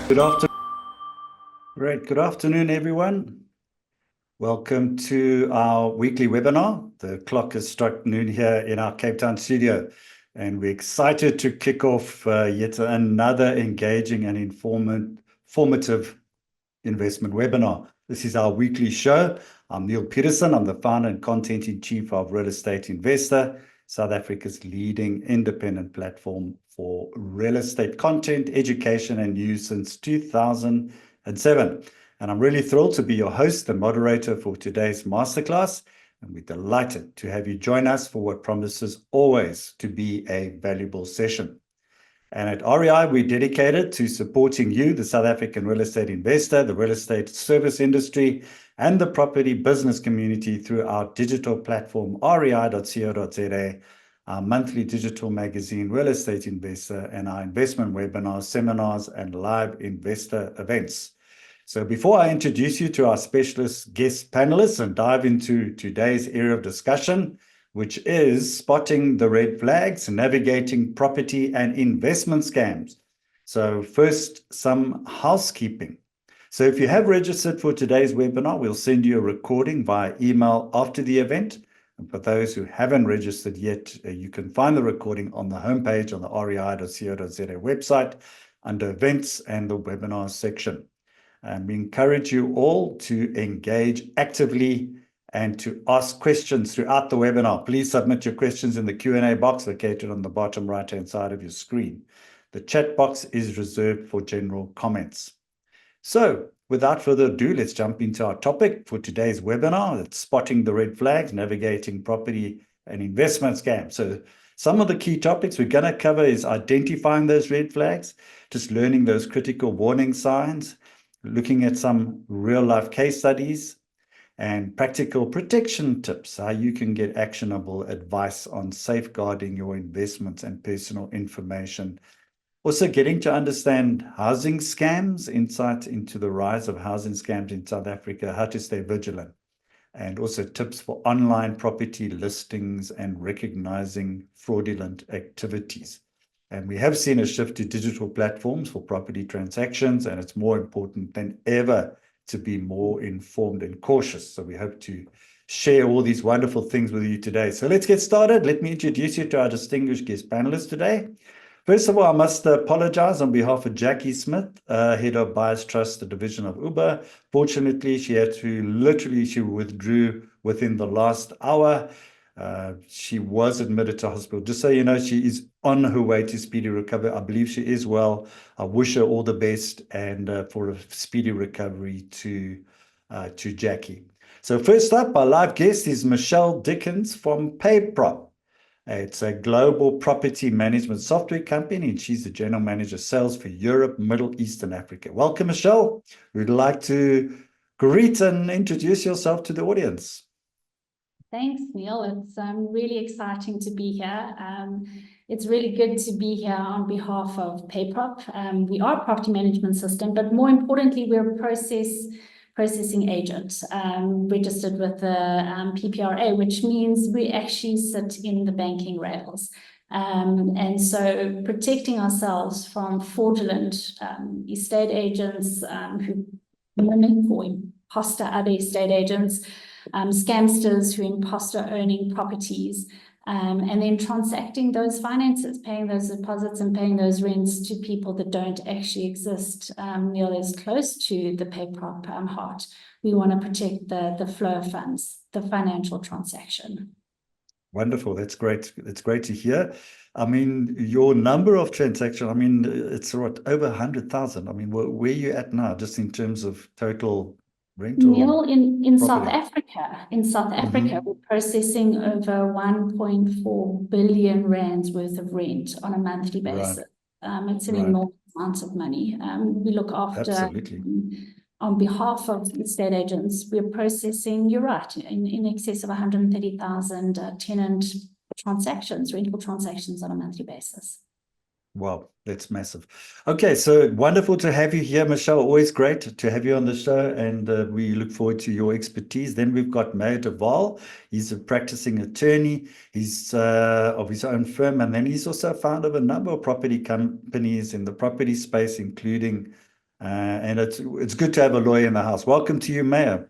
Good afternoon. Great. Good afternoon, everyone. Welcome to our weekly webinar. The clock has struck noon here in our Cape Town studio, and we're excited to kick off yet another engaging and informative investment webinar. This is our weekly show. I'm Neil Peterson. I'm the founder and content-in-chief of Real Estate Investor, South Africa's leading independent platform for real estate content, education, and news since 2007. And I'm really thrilled to be your host and moderator for today's masterclass. And we're delighted to have you join us for what promises always to be a valuable session. And at REI, we're dedicated to supporting you, the South African real estate investor, the real estate service industry, and the property business community through our digital platform, rei.co.za, our monthly digital magazine, Real Estate Investor, and our investment webinars, seminars, and live investor events. So before I introduce you to our specialist guest panelists and dive into today's area of discussion, which is spotting the red flags, navigating property and investment scams. So first, some housekeeping. So if you have registered for today's webinar, we'll send you a recording via email after the event. And for those who haven't registered yet, you can find the recording on the homepage on the rei.co.za website under events and the webinars section. And we encourage you all to engage actively and to ask questions throughout the webinar. Please submit your questions in the Q&A box located on the bottom right-hand side of your screen. The chat box is reserved for general comments. So without further ado, let's jump into our topic for today's webinar. It's spotting the red flags, navigating property and investment scams. So some of the key topics we're going to cover is identifying those red flags, just learning those critical warning signs, looking at some real-life case studies, and practical protection tips, how you can get actionable advice on safeguarding your investments and personal information. Also getting to understand housing scams, insight into the rise of housing scams in South Africa, how to stay vigilant, and also tips for online property listings and recognizing fraudulent activities. And we have seen a shift to digital platforms for property transactions, and it's more important than ever to be more informed and cautious. So we hope to share all these wonderful things with you today. So let's get started. Let me introduce you to our distinguished guest panelists today. First of all, I must apologize on behalf of Jackie Smith, head of Buyers Trust, the division of Uber. Fortunately, she withdrew within the last hour. She was admitted to hospital. Just so you know, she is on her way to speedy recovery. I believe she is well. I wish her all the best and for a speedy recovery to Jackie. So first up, our live guest is Michelle Dickens from PayProp. It's a global property management software company, and she's the general manager of sales for Europe, Middle East, and Africa. Welcome, Michelle. We'd like to greet and introduce yourself to the audience. Thanks, Neil. It's really exciting to be here. It's really good to be here on behalf of PayProp. We are a property management system, but more importantly, we're a processing agent registered with the PPRA, which means we actually sit in the banking rails. And so protecting ourselves from fraudulent estate agents who mimic or imposter other estate agents, scamsters who imposter owning properties, and then transacting those finances, paying those deposits and paying those rents to people that don't actually exist. Neil is close to the PayProp heart. We want to protect the flow of funds, the financial transaction. Wonderful. That's great. It's great to hear. I mean, your number of transactions, I mean, it's what, over 100,000. I mean, where are you at now, just in terms of total rental? Neil, in South Africa, we're processing over 1.4 billion rands worth of rent on a monthly basis. Right. It's an enormous amount of money. We look after, absolutely, on behalf of estate agents, we're processing, you're right, in excess of 130,000 tenant transactions, rental transactions on a monthly basis. Wow, that's massive. Okay, so wonderful to have you here, Michelle. Always great to have you on the show, and we look forward to your expertise. Then we've got Meyer de Waal. He's a practicing attorney. He's of his own firm, and then he's also founder of a number of property companies in the property space, including And it's good to have a lawyer in the house. Welcome to you, Mayor.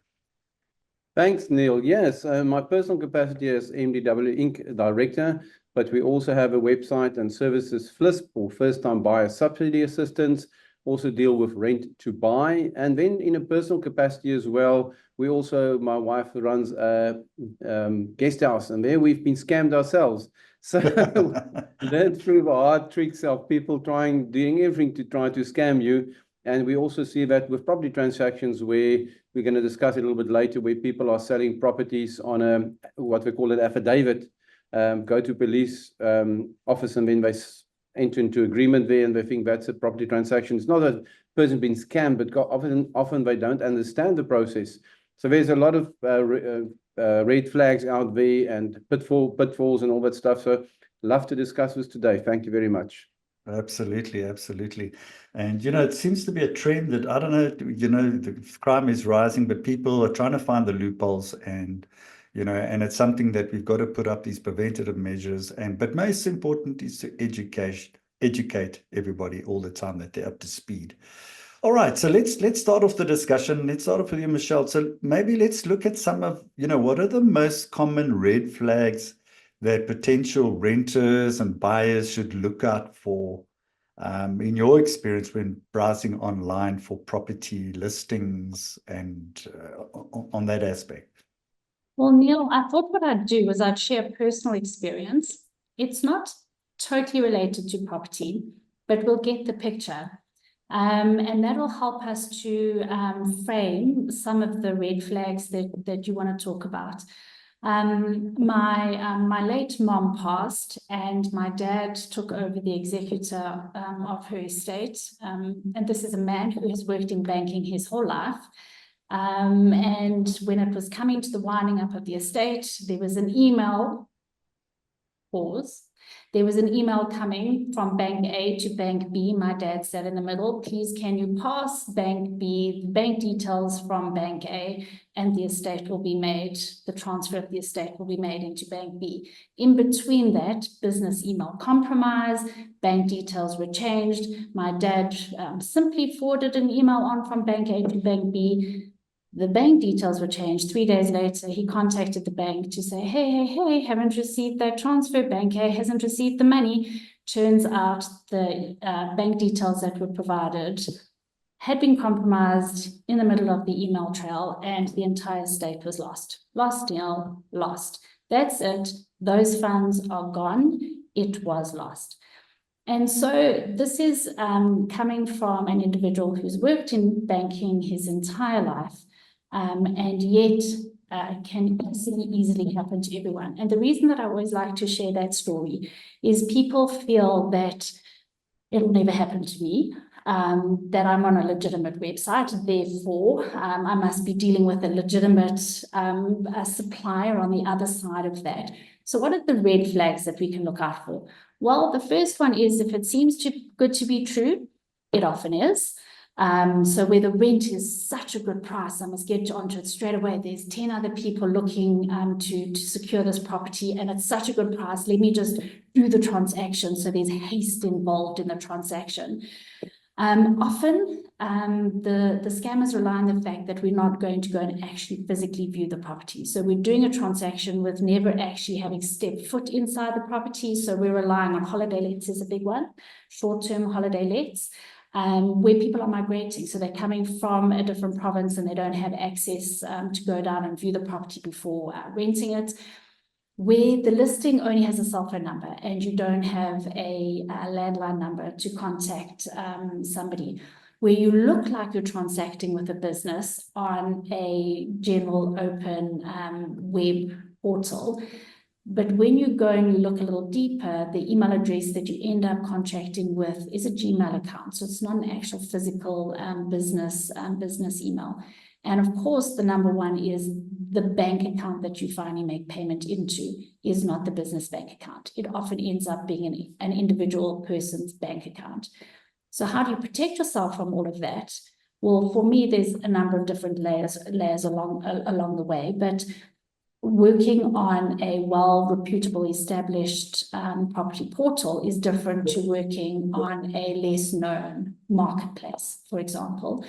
Thanks, Neil. Yes, my personal capacity as MDW Inc. Director, but we also have a website and services FLISP, or first-time buyer subsidy assistance, also deal with rent to buy. And then in a personal capacity as well, my wife runs a guest house, and there we've been scammed ourselves. So learned through the hard tricks of people doing everything to try to scam you. And we also see that with property transactions where we're going to discuss it a little bit later, where people are selling properties on what we call an affidavit, go to police office, and then they enter into agreement there, and they think that's a property transaction. It's not a person being scammed, but often they don't understand the process. So there's a lot of red flags out there and pitfalls and all that stuff. So love to discuss this today. Thank you very much. Absolutely, absolutely. And, it seems to be a trend that, I don't know, the crime is rising, but people are trying to find the loopholes, and, and it's something that we've got to put up these preventative measures. But most important is to educate everybody all the time, that they're up to speed. All right, so let's start off the discussion. Let's start off with you, Michelle. So maybe let's look at some of, what are the most common red flags that potential renters and buyers should look out for, in your experience when browsing online for property listings and on that aspect? Well, Neil, I thought what I'd do was I'd share personal experience. It's not totally related to property, but we'll get the picture. And that will help us to frame some of the red flags that you want to talk about. My late mom passed, and my dad took over the executor of her estate. And this is a man who has worked in banking his whole life. And when it was coming to the winding up of the estate, there was an email. There was an email coming from Bank A to Bank B. My dad sat in the middle. Please, can you pass Bank B the bank details from Bank A, and the estate will be made, the transfer of the estate will be made into Bank B. In between that, business email compromise, bank details were changed. My dad simply forwarded an email on from Bank A to Bank B. The bank details were changed. 3 days later, he contacted the bank to say, hey, haven't received that transfer. Bank A hasn't received the money. Turns out the bank details that were provided had been compromised in the middle of the email trail, and the entire estate was lost. Lost, Neil, lost. That's it. Those funds are gone. It was lost. And so this is coming from an individual who's worked in banking his entire life. And yet can easily happen to everyone. And the reason that I always like to share that story is people feel that it'll never happen to me, that I'm on a legitimate website, therefore I must be dealing with a legitimate supplier on the other side of that. So what are the red flags that we can look out for? Well, the first one is, if it seems too good to be true, it often is. So where the rent is such a good price, I must get onto it straight away. There's 10 other people looking to secure this property, and it's such a good price. Let me just do the transaction. So there's haste involved in the transaction. Often the scammers rely on the fact that we're not going to go and actually physically view the property. So we're doing a transaction with never actually having stepped foot inside the property. So we're relying on holiday lets is a big one, short-term holiday lets. Where people are migrating, so they're coming from a different province and they don't have access to go down and view the property before renting it, where the listing only has a cell phone number and you don't have a landline number to contact somebody, where you look like you're transacting with a business on a general open web portal. But when you go and you look a little deeper, the email address that you end up contracting with is a Gmail account. So it's not an actual physical business email. And of course, the number one is the bank account that you finally make payment into is not the business bank account. It often ends up being an individual person's bank account. So how do you protect yourself from all of that? Well, for me, there's a number of different layers along the way, but working on a well-reputable, established property portal is different to working on a less-known marketplace, for example.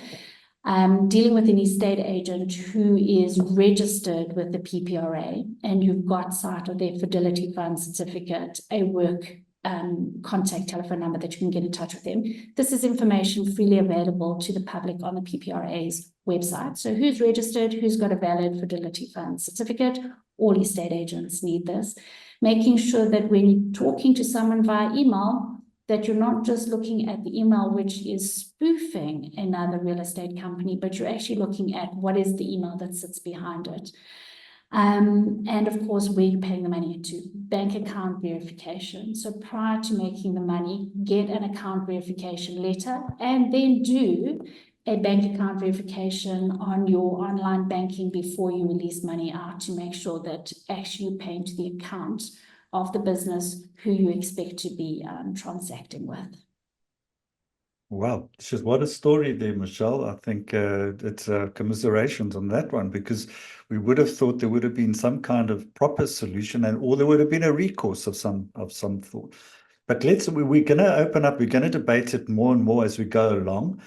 Dealing with an estate agent who is registered with the PPRA and you've got sight of their Fidelity Fund certificate, a work contact telephone number that you can get in touch with them. This is information freely available to the public on the PPRA's website. So who's registered, who's got a valid Fidelity Fund certificate, all estate agents need this. Making sure that when you're talking to someone via email, that you're not just looking at the email which is spoofing another real estate company, but you're actually looking at what is the email that sits behind it. And of course, where you're paying the money into, bank account verification. So prior to making the money, get an account verification letter and then do a bank account verification on your online banking before you release money out to make sure that actually you're paying to the account of the business who you expect to be transacting with. Wow, just what a story there, Michelle. I think it's commiserations on that one, because we would have thought there would have been some kind of proper solution, or there would have been a recourse of some thought. But we're going to open up, we're going to debate it more and more as we go along.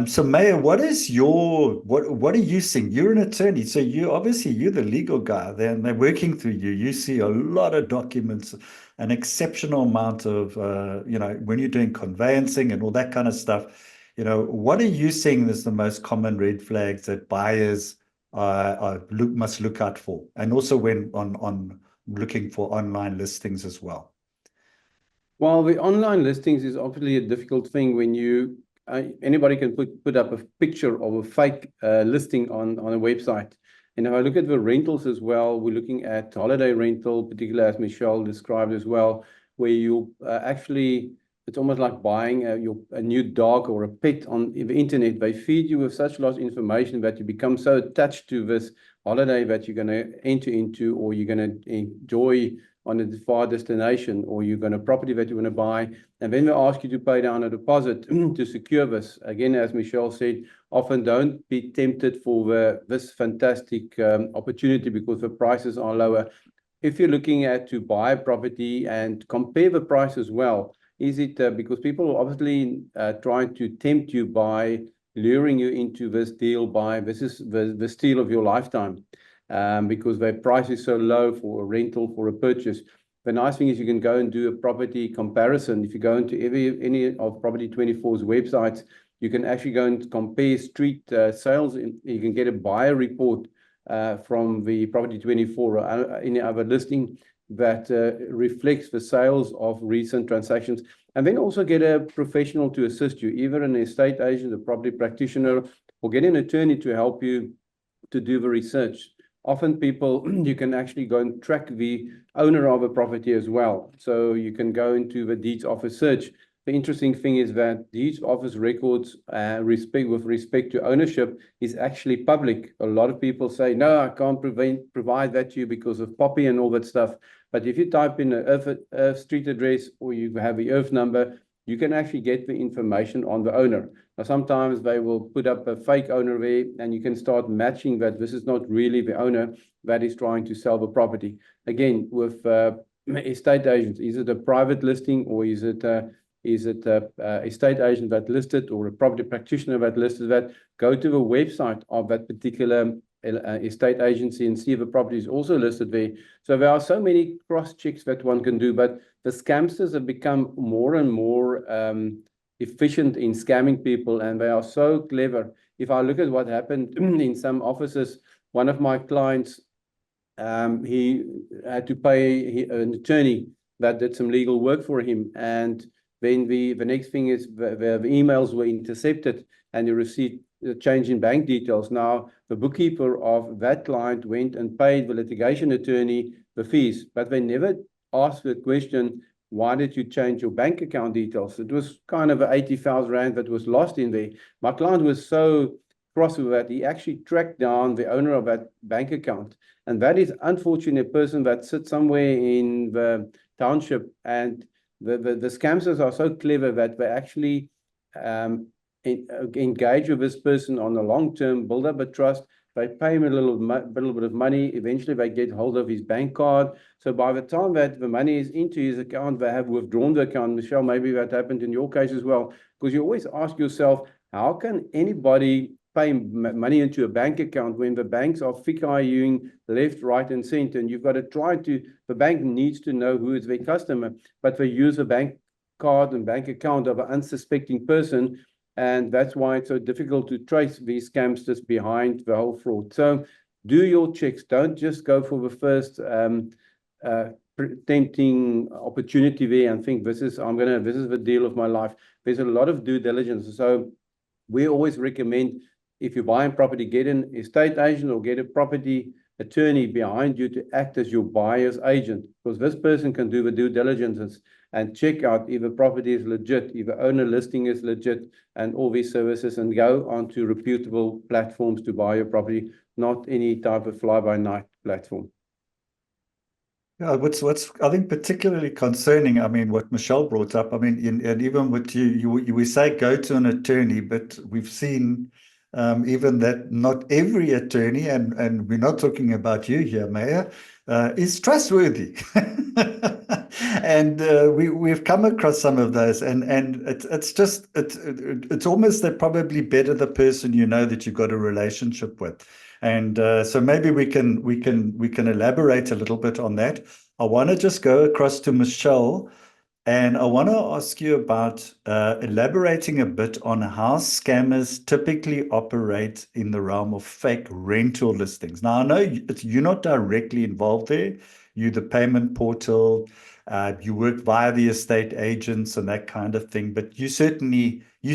So Mayor, what are you seeing? You're an attorney, so you're the legal guy there, and they're working through you. You see a lot of documents, an exceptional amount of, when you're doing conveyancing and all that kind of stuff, what are you seeing as the most common red flags that buyers must look out for? And also when on looking for online listings as well. Well, the online listings is obviously a difficult thing when you anybody can put up a picture of a fake listing on a website. And if I look at the rentals as well, we're looking at holiday rental, particularly as Michelle described as well, where you actually, it's almost like buying a new dog or a pet on the internet. They feed you with such lot of information that you become so attached to this holiday that you're going to enter into, or you're going to enjoy on a far destination, or you're going to property that you want to buy, and then they ask you to pay down a deposit to secure this. Again, as Michelle said, often don't be tempted for this fantastic opportunity because the prices are lower. If you're looking at to buy property and compare the price as well, is it because people are obviously trying to tempt you by luring you into this deal by this is the steal of your lifetime. Because their price is so low for a rental, for a purchase. The nice thing is you can go and do a property comparison. If you go into any of Property 24's websites, you can actually go and compare street sales. You can get a buyer report from the Property 24 or any other listing that reflects the sales of recent transactions. And then also get a professional to assist you, either an estate agent, a property practitioner, or get an attorney to help you to do the research. Often people, you can actually go and track the owner of a property as well. So you can go into the deeds office search. The interesting thing is that deeds office records with respect to ownership is actually public. A lot of people say, no, I can't provide that to you because of POPI and all that stuff. But if you type in an Earth street address, or you have the Earth number, you can actually get the information on the owner. Now, sometimes they will put up a fake owner there, and you can start matching that this is not really the owner that is trying to sell the property. Again, with estate agents, is it a private listing, or is it a estate agent that listed, or a property practitioner that listed that? Go to the website of that particular estate agency and see if the property is also listed there. So there are so many cross checks that one can do, but the scamsters have become more and more efficient in scamming people, and they are so clever. If I look at what happened in some offices, one of my clients, he had to pay an attorney that did some legal work for him, and then the next thing is the emails were intercepted, and he received a change in bank details. Now, the bookkeeper of that client went and paid the litigation attorney the fees, but they never asked the question, why did you change your bank account details? It was kind of 80,000 Rand that was lost in there. My client was so cross with that, he actually tracked down the owner of that bank account. And that is unfortunately a person that sits somewhere in the township, and the scammers are so clever that they actually engage with this person on the long term, build up a trust, They pay him a little bit of money. Eventually, they get hold of his bank card. So by the time that the money is into his account, they have withdrawn the account. Michelle, maybe that happened in your case as well, because you always ask yourself, how can anybody pay money into a bank account when the banks are figuring left, right, and center? And you've got to the bank needs to know who is their customer, but they use a bank card and bank account of an unsuspecting person. And that's why it's so difficult to trace these scamsters behind the whole fraud. So do your checks. Don't just go for the first tempting opportunity there and think this is the deal of my life. There's a lot of due diligence. So we always recommend, if you're buying property, get an estate agent or get a property attorney behind you to act as your buyer's agent, because this person can do the due diligence and check out if a property is legit, if the owner listing is legit, and all these services, and go onto reputable platforms to buy your property, not any type of fly-by-night platform. Yeah, what's I think particularly concerning, I mean, what Michelle brought up, I mean, and even with we say go to an attorney, but we've seen even that not every attorney, and we're not talking about you here, Mayor, is trustworthy. And we've come across some of those, and it's almost that probably better the person you know that you've got a relationship with. And so maybe we can elaborate a little bit on that. I want to just go across to Michelle, and I want to ask you about elaborating a bit on how scammers typically operate in the realm of fake rental listings. Now, I know you're not directly involved there. You're the payment portal. You work via the estate agents and that kind of thing. But you're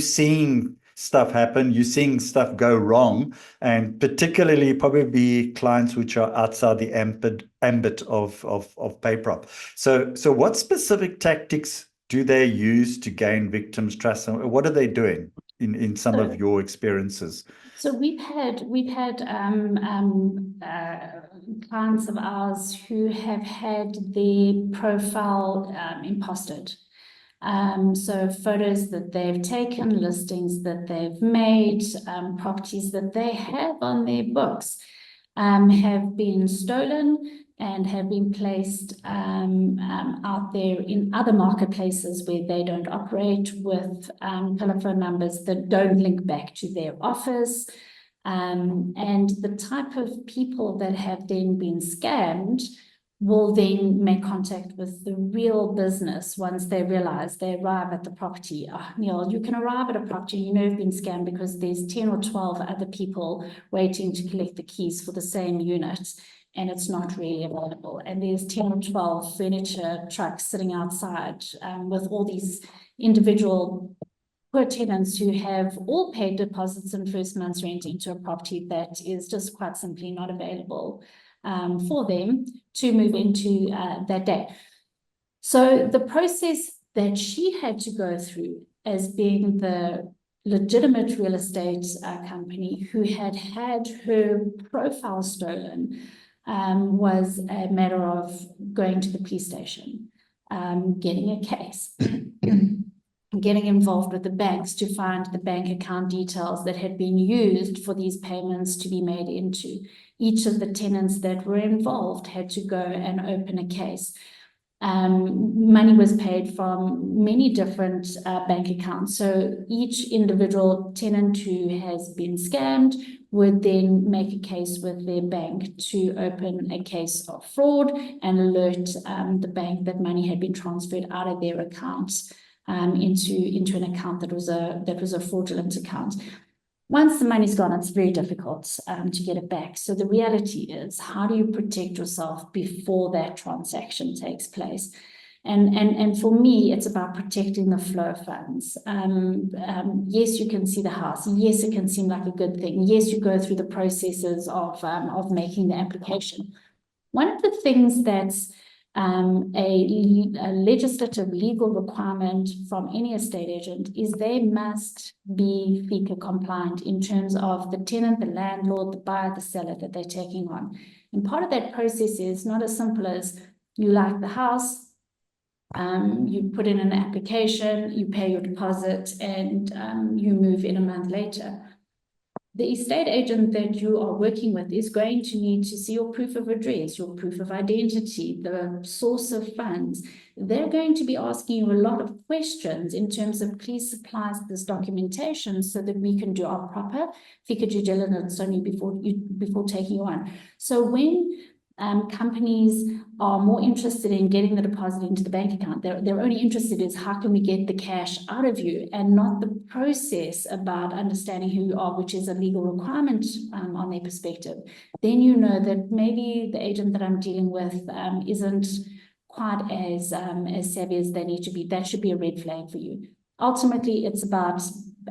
seeing stuff happen. You're seeing stuff go wrong, and particularly probably clients which are outside the ambit of PayProp. So what specific tactics do they use to gain victims' trust? And what are they doing in some of your experiences? So we've had clients of ours who have had their profile imposted. So photos that they've taken, listings that they've made, properties that they have on their books have been stolen and have been placed out there in other marketplaces where they don't operate, with telephone numbers that don't link back to their office. And the type of people that have then been scammed will then make contact with the real business once they realize they arrive at the property. Oh, Neil, you can arrive at a property, you know you've been scammed because there's 10 or 12 other people waiting to collect the keys for the same unit, and it's not really available. And there's 10 or 12 furniture trucks sitting outside with all these individual poor tenants who have all paid deposits and first month's rent into a property that is just quite simply not available for them to move into that day. So the process that she had to go through as being the legitimate real estate company who had her profile stolen was a matter of going to the police station, getting a case, getting involved with the banks to find the bank account details that had been used for these payments to be made into. Each of the tenants that were involved had to go and open a case. Money was paid from many different bank accounts. So each individual tenant who has been scammed would then make a case with their bank to open a case of fraud and alert the bank that money had been transferred out of their accounts into an account that was a fraudulent account. Once the money's gone, it's very difficult to get it back. So the reality is, how do you protect yourself before that transaction takes place? And for me, it's about protecting the flow of funds. Yes, you can see the house. Yes, it can seem like a good thing. Yes, you go through the processes of making the application. One of the things that's a legislative legal requirement from any estate agent is they must be FICA compliant in terms of the tenant, the landlord, the buyer, the seller that they're taking on. And part of that process is not as simple as you like the house, you put in an application, you pay your deposit, and you move in a month later. the estate agent that you are working with is going to need to see your proof of address, your proof of identity, the source of funds. They're going to be asking you a lot of questions in terms of, please supply us this documentation so that we can do our proper FICA due diligence on you before taking you on. So when companies are more interested in getting the deposit into the bank account, they're only interested in how can we get the cash out of you, and not the process about understanding who you are, which is a legal requirement on their perspective. Then you know that maybe the agent that I'm dealing with isn't quite as savvy as they need to be. That should be a red flag for you. Ultimately, it's about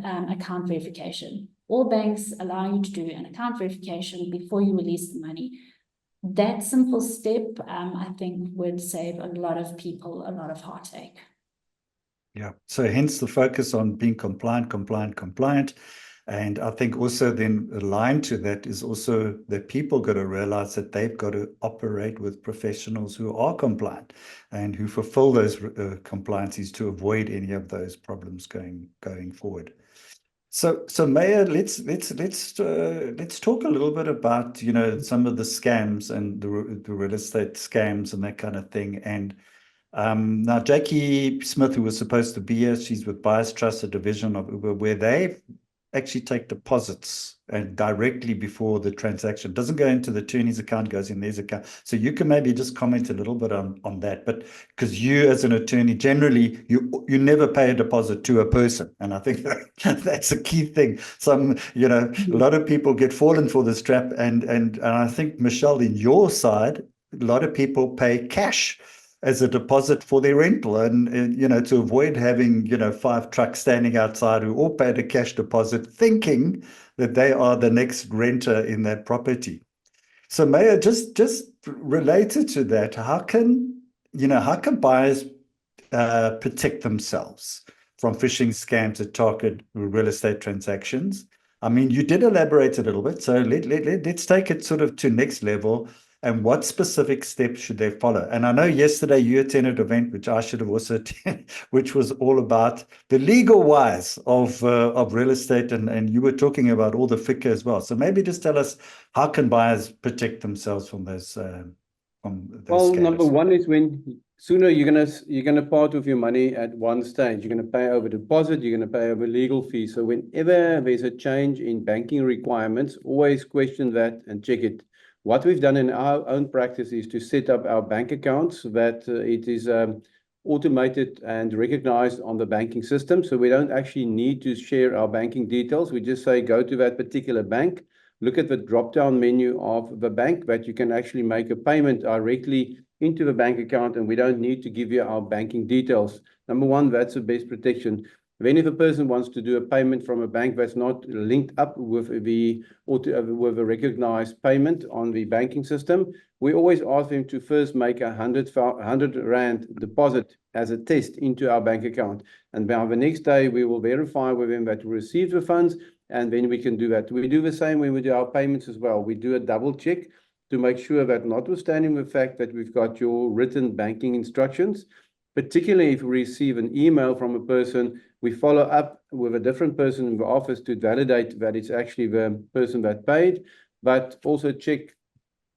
account verification. All banks allow you to do an account verification before you release the money. That simple step, I think, would save a lot of people a lot of heartache. Yeah. So hence the focus on being compliant. And I think also then aligned to that is also that people got to realize that they've got to operate with professionals who are compliant and who fulfill those compliances to avoid any of those problems going forward. So Maya, let's talk a little bit about, you know, some of the scams and the real estate scams and that kind of thing. And now Jackie Smith, who was supposed to be here, she's with Buyers Trust, a division of Uber, where they actually take deposits and directly before the transaction. Doesn't go into the attorney's account, goes in their account. So you can maybe just comment a little bit on that. But because you as an attorney, generally, you never pay a deposit to a person. And I think that's a key thing. Some, you know, a lot of people get fallen for this trap. And I think, Michelle, in your side, a lot of people pay cash as a deposit for their rental, and you know, to avoid having, you know, 5 trucks standing outside who all paid a cash deposit thinking that they are the next renter in that property. So Maya, just related to that, how can buyers protect themselves from phishing scams that target real estate transactions? I mean, you did elaborate a little bit, so let's take it sort of to next level. And what specific steps should they follow? And I know yesterday you attended an event, which I should have also attended, which was all about the legal wise of real estate, and you were talking about all the FICA as well. So maybe just tell us, how can buyers protect themselves from those Well, scams? number one is when sooner you're gonna part with your money at one stage. You're gonna pay over deposit, you're gonna pay over legal fees. So whenever there's a change in banking requirements, always question that and check it. What we've done in our own practice is to set up our bank accounts so that it is automated and recognized on the banking system. So we don't actually need to share our banking details. We just say, go to that particular bank, look at the drop-down menu of the bank, that you can actually make a payment directly into the bank account, and we don't need to give you our banking details. Number one, that's the best protection. Then if a person wants to do a payment from a bank that's not linked up with a recognized payment on the banking system, we always ask them to first make a 100 Rand deposit as a test into our bank account. And by the next day, we will verify with them that we received the funds, and then we can do that. We do the same when we do our payments as well. We do a double check to make sure that, notwithstanding the fact that we've got your written banking instructions, particularly if we receive an email from a person, we follow up with a different person in the office to validate that it's actually the person that paid, but also check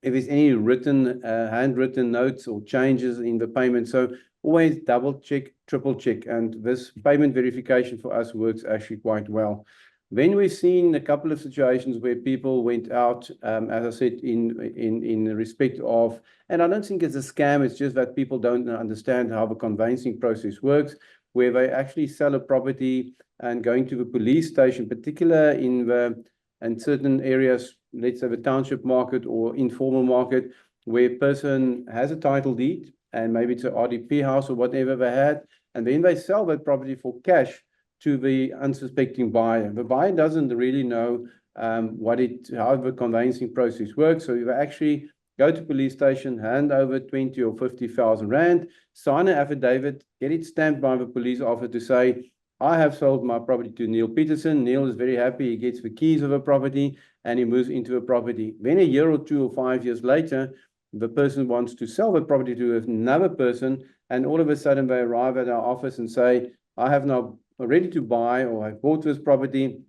if there's any written, handwritten notes or changes in the payment. So always double check, triple check. And this payment verification for us works actually quite well. Then we've seen a couple of situations where people went out, as I said, in respect of, and I don't think it's a scam, it's just that people don't understand how the conveyancing process works, where they actually sell a property and going to the police station, particularly in certain areas, let's say the township market or informal market, where a person has a title deed and maybe it's an RDP house or whatever they had, and then they sell that property for cash to the unsuspecting buyer. The buyer doesn't really know how the conveyancing process works. So you actually go to police station, hand over 20 or 50,000 Rand, sign an affidavit, get it stamped by the police officer to say, I have sold my property to Neil Peterson. Neil is very happy. He gets the keys of a property and he moves into a property. Then a year or 2 or 5 years later, the person wants to sell the property to another person, and all of a sudden they arrive at our office and say, I have now ready to buy, or I bought this property.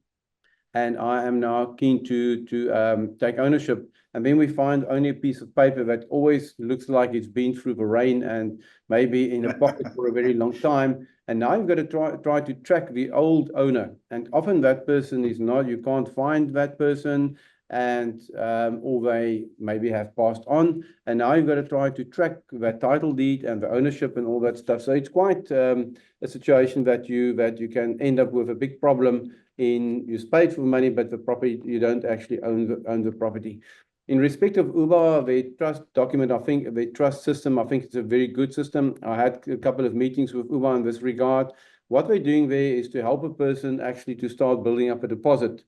and I am now keen to take ownership. And then we find only a piece of paper that always looks like it's been through the rain and maybe in a pocket for a very long time. And now you've got to try to track the old owner. And often that person is not, you can't find that person, and or they maybe have passed on. And now you've got to try to track that title deed and the ownership and all that stuff. So it's quite a situation that you can end up with a big problem in you paid for money, but the property, you don't actually own the property. In respect of UBA, the trust document, I think the trust system, I think it's a very good system. I had a couple of meetings with UBA in this regard. What they're doing there is to help a person actually to start building up a deposit.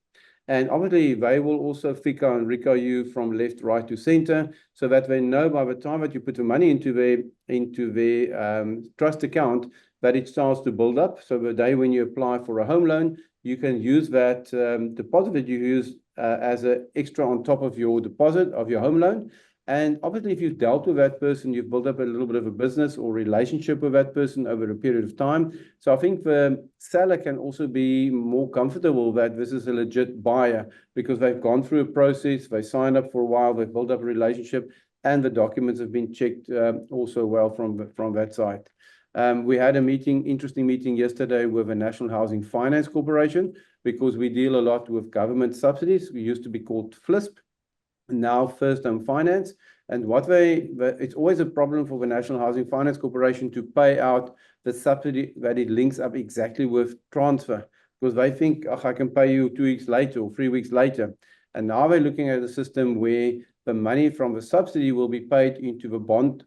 And obviously, they will also FICA and RICA you from left, right to center, so that they know by the time that you put the money into the trust account, that it starts to build up. So the day when you apply for a home loan, you can use that deposit that you use as an extra on top of your deposit of your home loan. And obviously, if you've dealt with that person, you've built up a little bit of a business or relationship with that person over a period of time. So I think the seller can also be more comfortable that this is a legit buyer because they've gone through a process, they signed up for a while, they've built up a relationship, and the documents have been checked also well from that side. We had a interesting meeting yesterday with the National Housing Finance Corporation because we deal a lot with government subsidies. We used to be called FLISP, now First Home Finance. And it's always a problem for the National Housing Finance Corporation to pay out the subsidy that it links up exactly with transfer, because they think, oh, I can pay you 2 weeks later or 3 weeks later. And now we're looking at a system where the money from the subsidy will be paid into the bond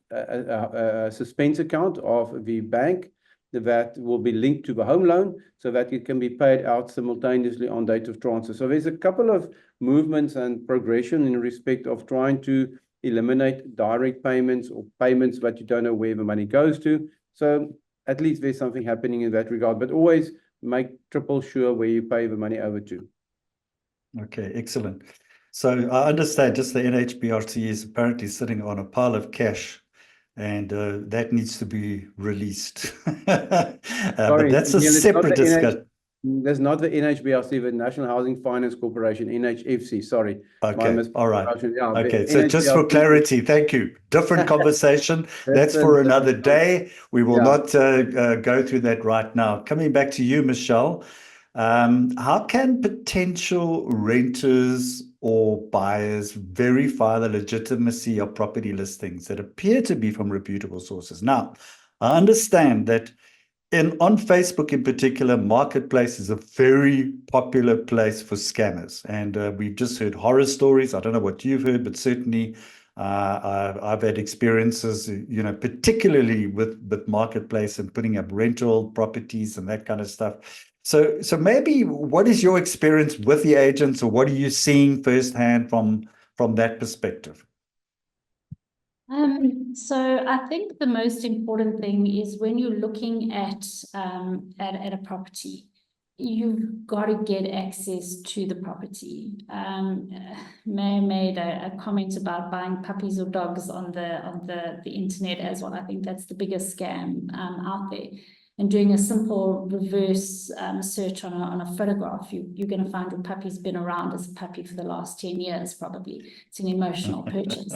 suspense account of the bank that will be linked to the home loan so that it can be paid out simultaneously on date of transfer. So there's a couple of movements and progression in respect of trying to eliminate direct payments or payments that you don't know where the money goes to. So at least there's something happening in that regard, but always make triple sure where you pay the money over to. Okay, excellent. So I understand just the NHBRC is apparently sitting on a pile of cash, and that needs to be released. But that's a separate discussion. There's not the NHBRC, the National Housing Finance Corporation, NHFC, sorry. Okay, all right. Yeah, okay, so just for clarity, thank you. Different conversation. That's for another day. We will not go through that right now. Coming back to you, Michelle, how can potential renters or buyers verify the legitimacy of property listings that appear to be from reputable sources? Now, I understand that on Facebook in particular, Marketplace is a very popular place for scammers. And we've just heard horror stories. I don't know what you've heard, but certainly I've had experiences, particularly with Marketplace and putting up rental properties and that kind of stuff. So maybe what is your experience with the agents, or what are you seeing firsthand from that perspective? So I think the most important thing is when you're looking at a property, you've got to get access to the property. May made a comment about buying puppies or dogs on the internet as well. I think that's the biggest scam out there. And doing a simple reverse search on a photograph, you're going to find your puppy's been around as a puppy for the last 10 years, probably. It's an emotional purchase.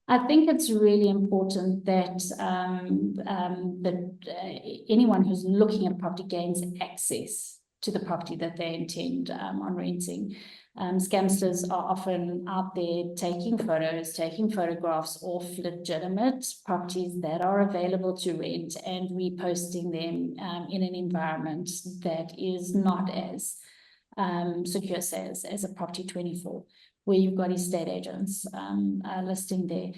I think it's really important that anyone who's looking at a property gains access to the property that they intend on renting. Scamsters are often out there taking photos, taking photographs of legitimate properties that are available to rent and reposting them in an environment that is not as secure, say, as a Property 24, where you've got estate agents listing there.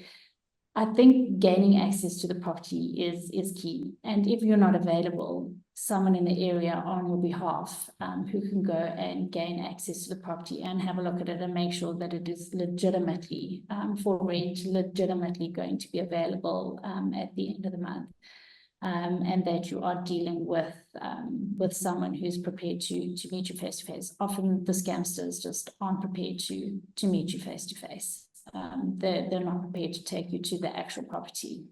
I think gaining access to the property is key. And if you're not available, someone in the area on your behalf who can go and gain access to the property and have a look at it and make sure that it is legitimately for rent, legitimately going to be available at the end of the month. And that you are dealing with someone who's prepared to meet you face to face. Often the scamsters just aren't prepared to meet you face to face. They're not prepared to take you to the actual property.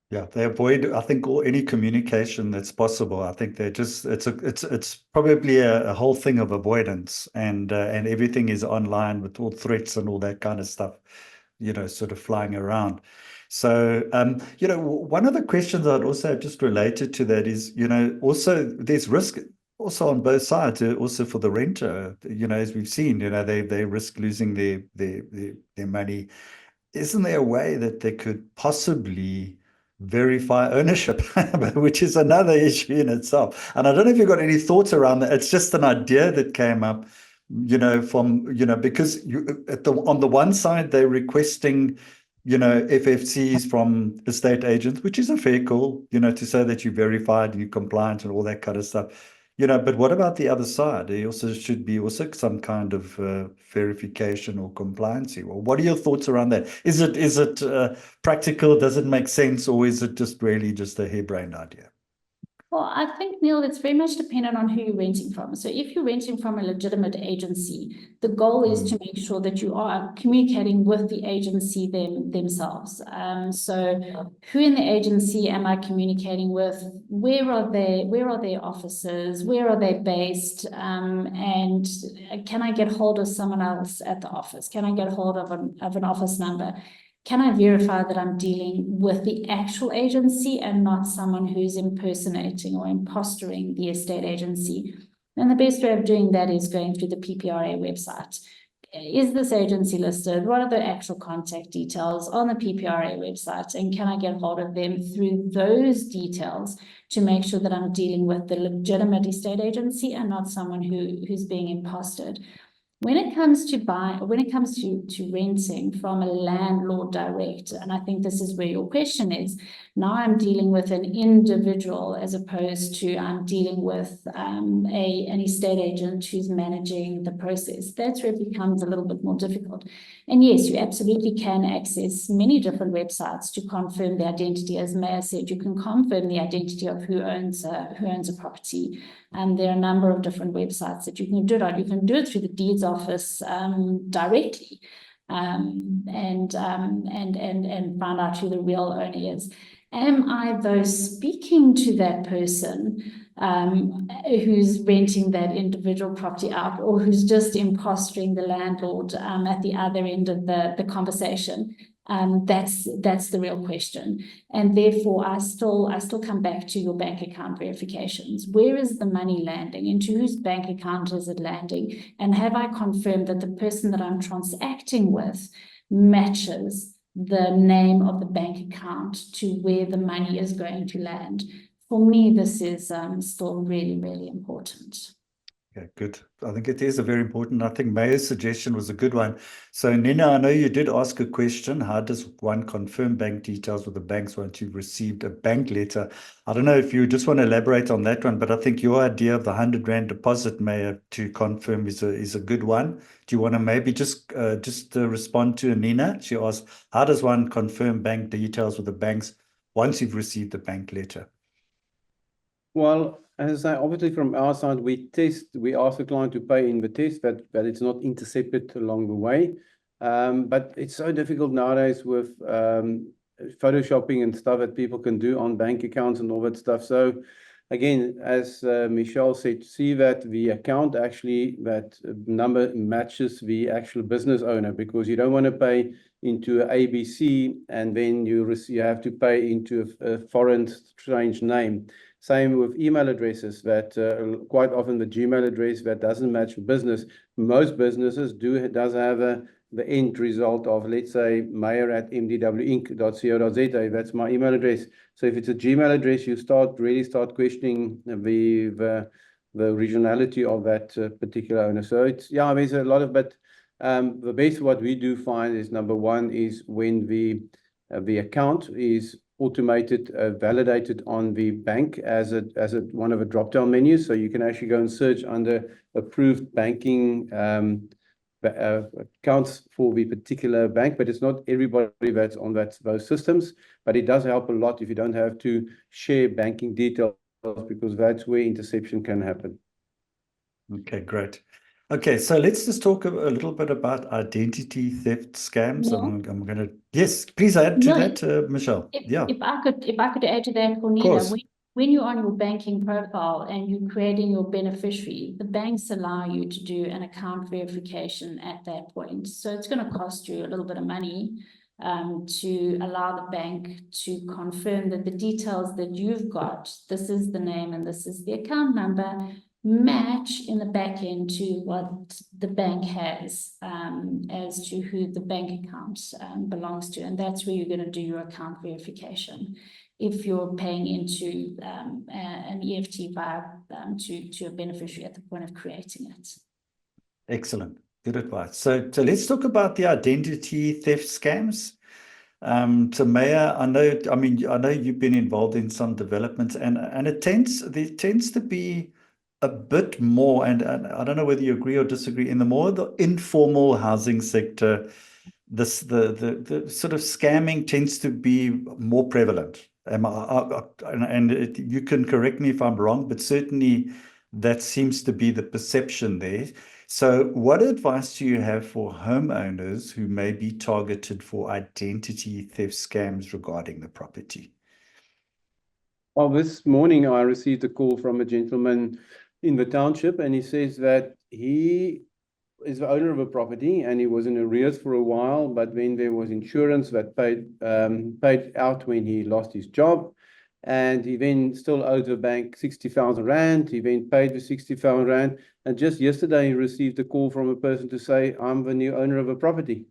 Yeah, they avoid, I think, any communication that's possible. I think they're just, it's probably a whole thing of avoidance, and everything is online with all threats and all that kind of stuff, sort of flying around. So, one of the questions I'd also have just related to that is, also there's risk also on both sides, also for the renter, as we've seen, they risk losing their money. Isn't there a way that they could possibly verify ownership, which is another issue in itself? And I don't know if you've got any thoughts around that. It's just an idea that came up, because on the one side, they're requesting, FFCs from estate agents, which is a fair call, to say that you're verified and you're compliant and all that kind of stuff. But what about the other side? There also should be also some kind of verification or compliancy. Well, what are your thoughts around that? Is it practical? Does it make sense, or is it just really just a harebrained idea? Well, I think, Neil, it's very much dependent on who you're renting from. So if you're renting from a legitimate agency, the goal is to make sure that you are communicating with the agency themselves. So who in the agency am I communicating with? Where are their offices? Where are they based? And can I get hold of someone else at the office? Can I get hold of an office number? Can I verify that I'm dealing with the actual agency and not someone who's impersonating or impostering the estate agency? And the best way of doing that is going through the PPRA website. Is this agency listed? What are the actual contact details on the PPRA website? And can I get hold of them through those details to make sure that I'm dealing with the legitimate estate agency and not someone who's being imposted? When it comes to renting from a landlord direct, and I think this is where your question is, now I'm dealing with an individual as opposed to I'm dealing with an estate agent who's managing the process. That's where it becomes a little bit more difficult. And yes, you absolutely can access many different websites to confirm the identity. As Maya said, you can confirm the identity of who owns a property. And there are a number of different websites that you can do it on. You can do it through the deeds office directly, and find out who the real owner is. Am I, though, speaking to that person who's renting that individual property out, or who's just impostoring the landlord at the other end of the conversation? That's the real question. And therefore, I still come back to your bank account verifications. Where is the money landing? Into whose bank account is it landing? And have I confirmed that the person that I'm transacting with matches the name of the bank account to where the money is going to land? For me, this is still really, really important. Okay, good. I think it is a very important. I think Maya's suggestion was a good one. So, Nina, I know you did ask a question. How does one confirm bank details with the banks once you've received a bank letter? I don't know if you just want to elaborate on that one, but I think your idea of the 100 Rand deposit, Maya, to confirm is a good one. Do you want to maybe just respond to Nina? She asked, how does one confirm bank details with the banks once you've received the bank letter? Well, as I obviously from our side, we ask the client to pay in the test that it's not intercepted along the way. But it's so difficult nowadays with photoshopping and stuff that people can do on bank accounts and all that stuff. So again, as Michelle said, see that the account actually, that number matches the actual business owner, because you don't want to pay into ABC and then you have to pay into a foreign strange name. Same with email addresses, that quite often the Gmail address that doesn't match the business. Most businesses does have the end result of, let's say, mayor@mdwinc.co.za. That's my email address. So if it's a Gmail address, you really start questioning the originality of that particular owner. So it's, yeah, there's a lot of, but the best what we do find is, number one is when the account is automated, validated on the bank as one of a drop-down menus. So you can actually go and search under approved banking accounts for the particular bank, but it's not everybody that's on those systems. But it does help a lot if you don't have to share banking details, because that's where interception can happen. Okay, great. Okay, so let's just talk a little bit about identity theft scams. Neil? I'm going to, yes, please add to Neil, that, Michelle. Yeah, If I could add to that, of Cornelia, course. when you're on your banking profile and you're creating your beneficiary, the banks allow you to do an account verification at that point. So it's going to cost you a little bit of money to allow the bank to confirm that the details that you've got, this is the name and this is the account number, match in the back end to what the bank has as to who the bank account belongs to. And that's where you're going to do your account verification if you're paying into an EFT via to a beneficiary at the point of creating it. Excellent. Good advice. So let's talk about the identity theft scams. So Maya, I know you've been involved in some developments, and there tends to be a bit more, and I don't know whether you agree or disagree, in the informal housing sector, the sort of scamming tends to be more prevalent. You can correct me if I'm wrong, but certainly that seems to be the perception there. So what advice do you have for homeowners who may be targeted for identity theft scams regarding the property? Well, this morning I received a call from a gentleman in the township, and he says that he is the owner of a property and he was in arrears for a while, but then there was insurance that paid out when he lost his job, and he then still owed the bank 60,000 rand. He then paid the 60,000 rand, and just yesterday he received a call from a person to say, I'm the new owner of a property.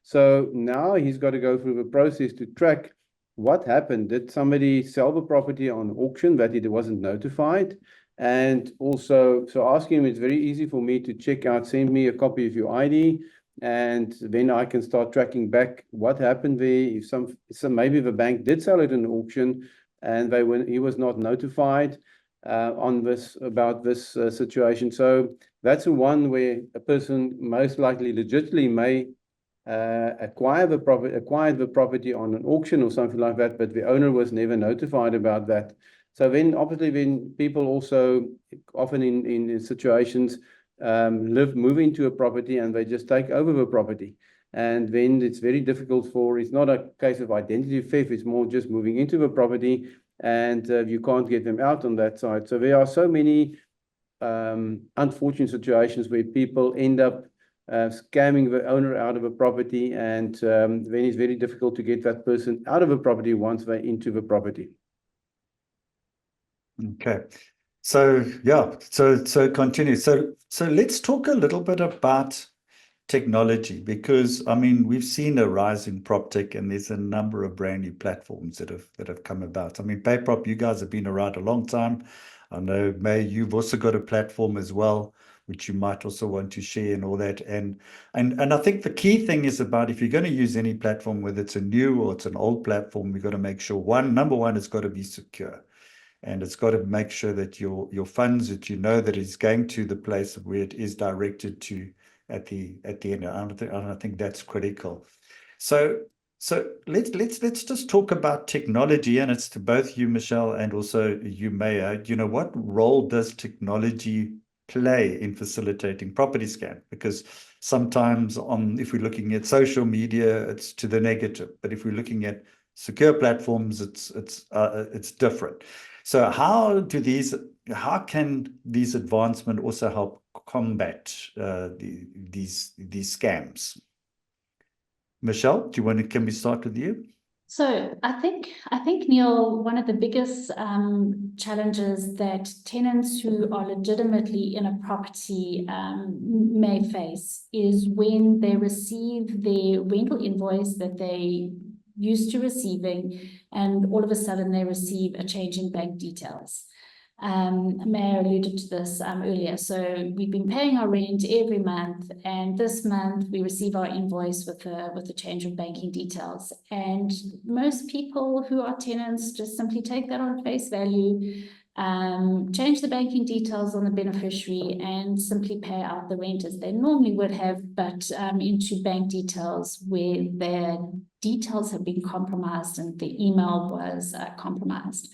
So now he's got to go through the process to track what happened. Did somebody sell the property on auction that he wasn't notified? And also, so asking him, it's very easy for me to check out, send me a copy of your ID, and then I can start tracking back what happened there. If maybe the bank did sell it in auction and he was not notified about this situation. So that's the one where a person most likely legitimately may acquired the property on an auction or something like that, but the owner was never notified about that. So then obviously when people also often in situations move into a property and they just take over the property. And then it's very difficult it's not a case of identity theft, it's more just moving into the property, and you can't get them out on that side. So there are so many unfortunate situations where people end up scamming the owner out of a property, and then it's very difficult to get that person out of a property once they're into the property. Okay. So yeah, so continue. So let's talk a little bit about technology, because I mean we've seen a rise in PropTech, and there's a number of brand new platforms that have come about. I mean, PayProp, you guys have been around a long time. I know, May, you've also got a platform as well, which you might also want to share and all that. And I think the key thing is about, if you're going to use any platform, whether it's a new or it's an old platform, we've got to make sure number one, it's got to be secure. And it's got to make sure that your funds, that you know that is going to the place where it is directed to at the end. I think that's critical. So let's just talk about technology, and it's to both you, Michelle, and also you, Maya. You know, what role does technology play in facilitating property scam? Because sometimes if we're looking at social media, it's to the negative, but if we're looking at secure platforms, it's different. So how can these advancements also help combat these scams? Michelle, can we start with you? So I think, Neil, one of the biggest challenges that tenants who are legitimately in a property may face is when they receive their rental invoice that they used to receiving, and all of a sudden they receive a change in bank details. Mayor alluded to this earlier. So we've been paying our rent every month, and this month we receive our invoice with the change of banking details. And most people who are tenants just simply take that on face value, change the banking details on the beneficiary, and simply pay out the rent as they normally would have, but into bank details where their details have been compromised and the email was compromised.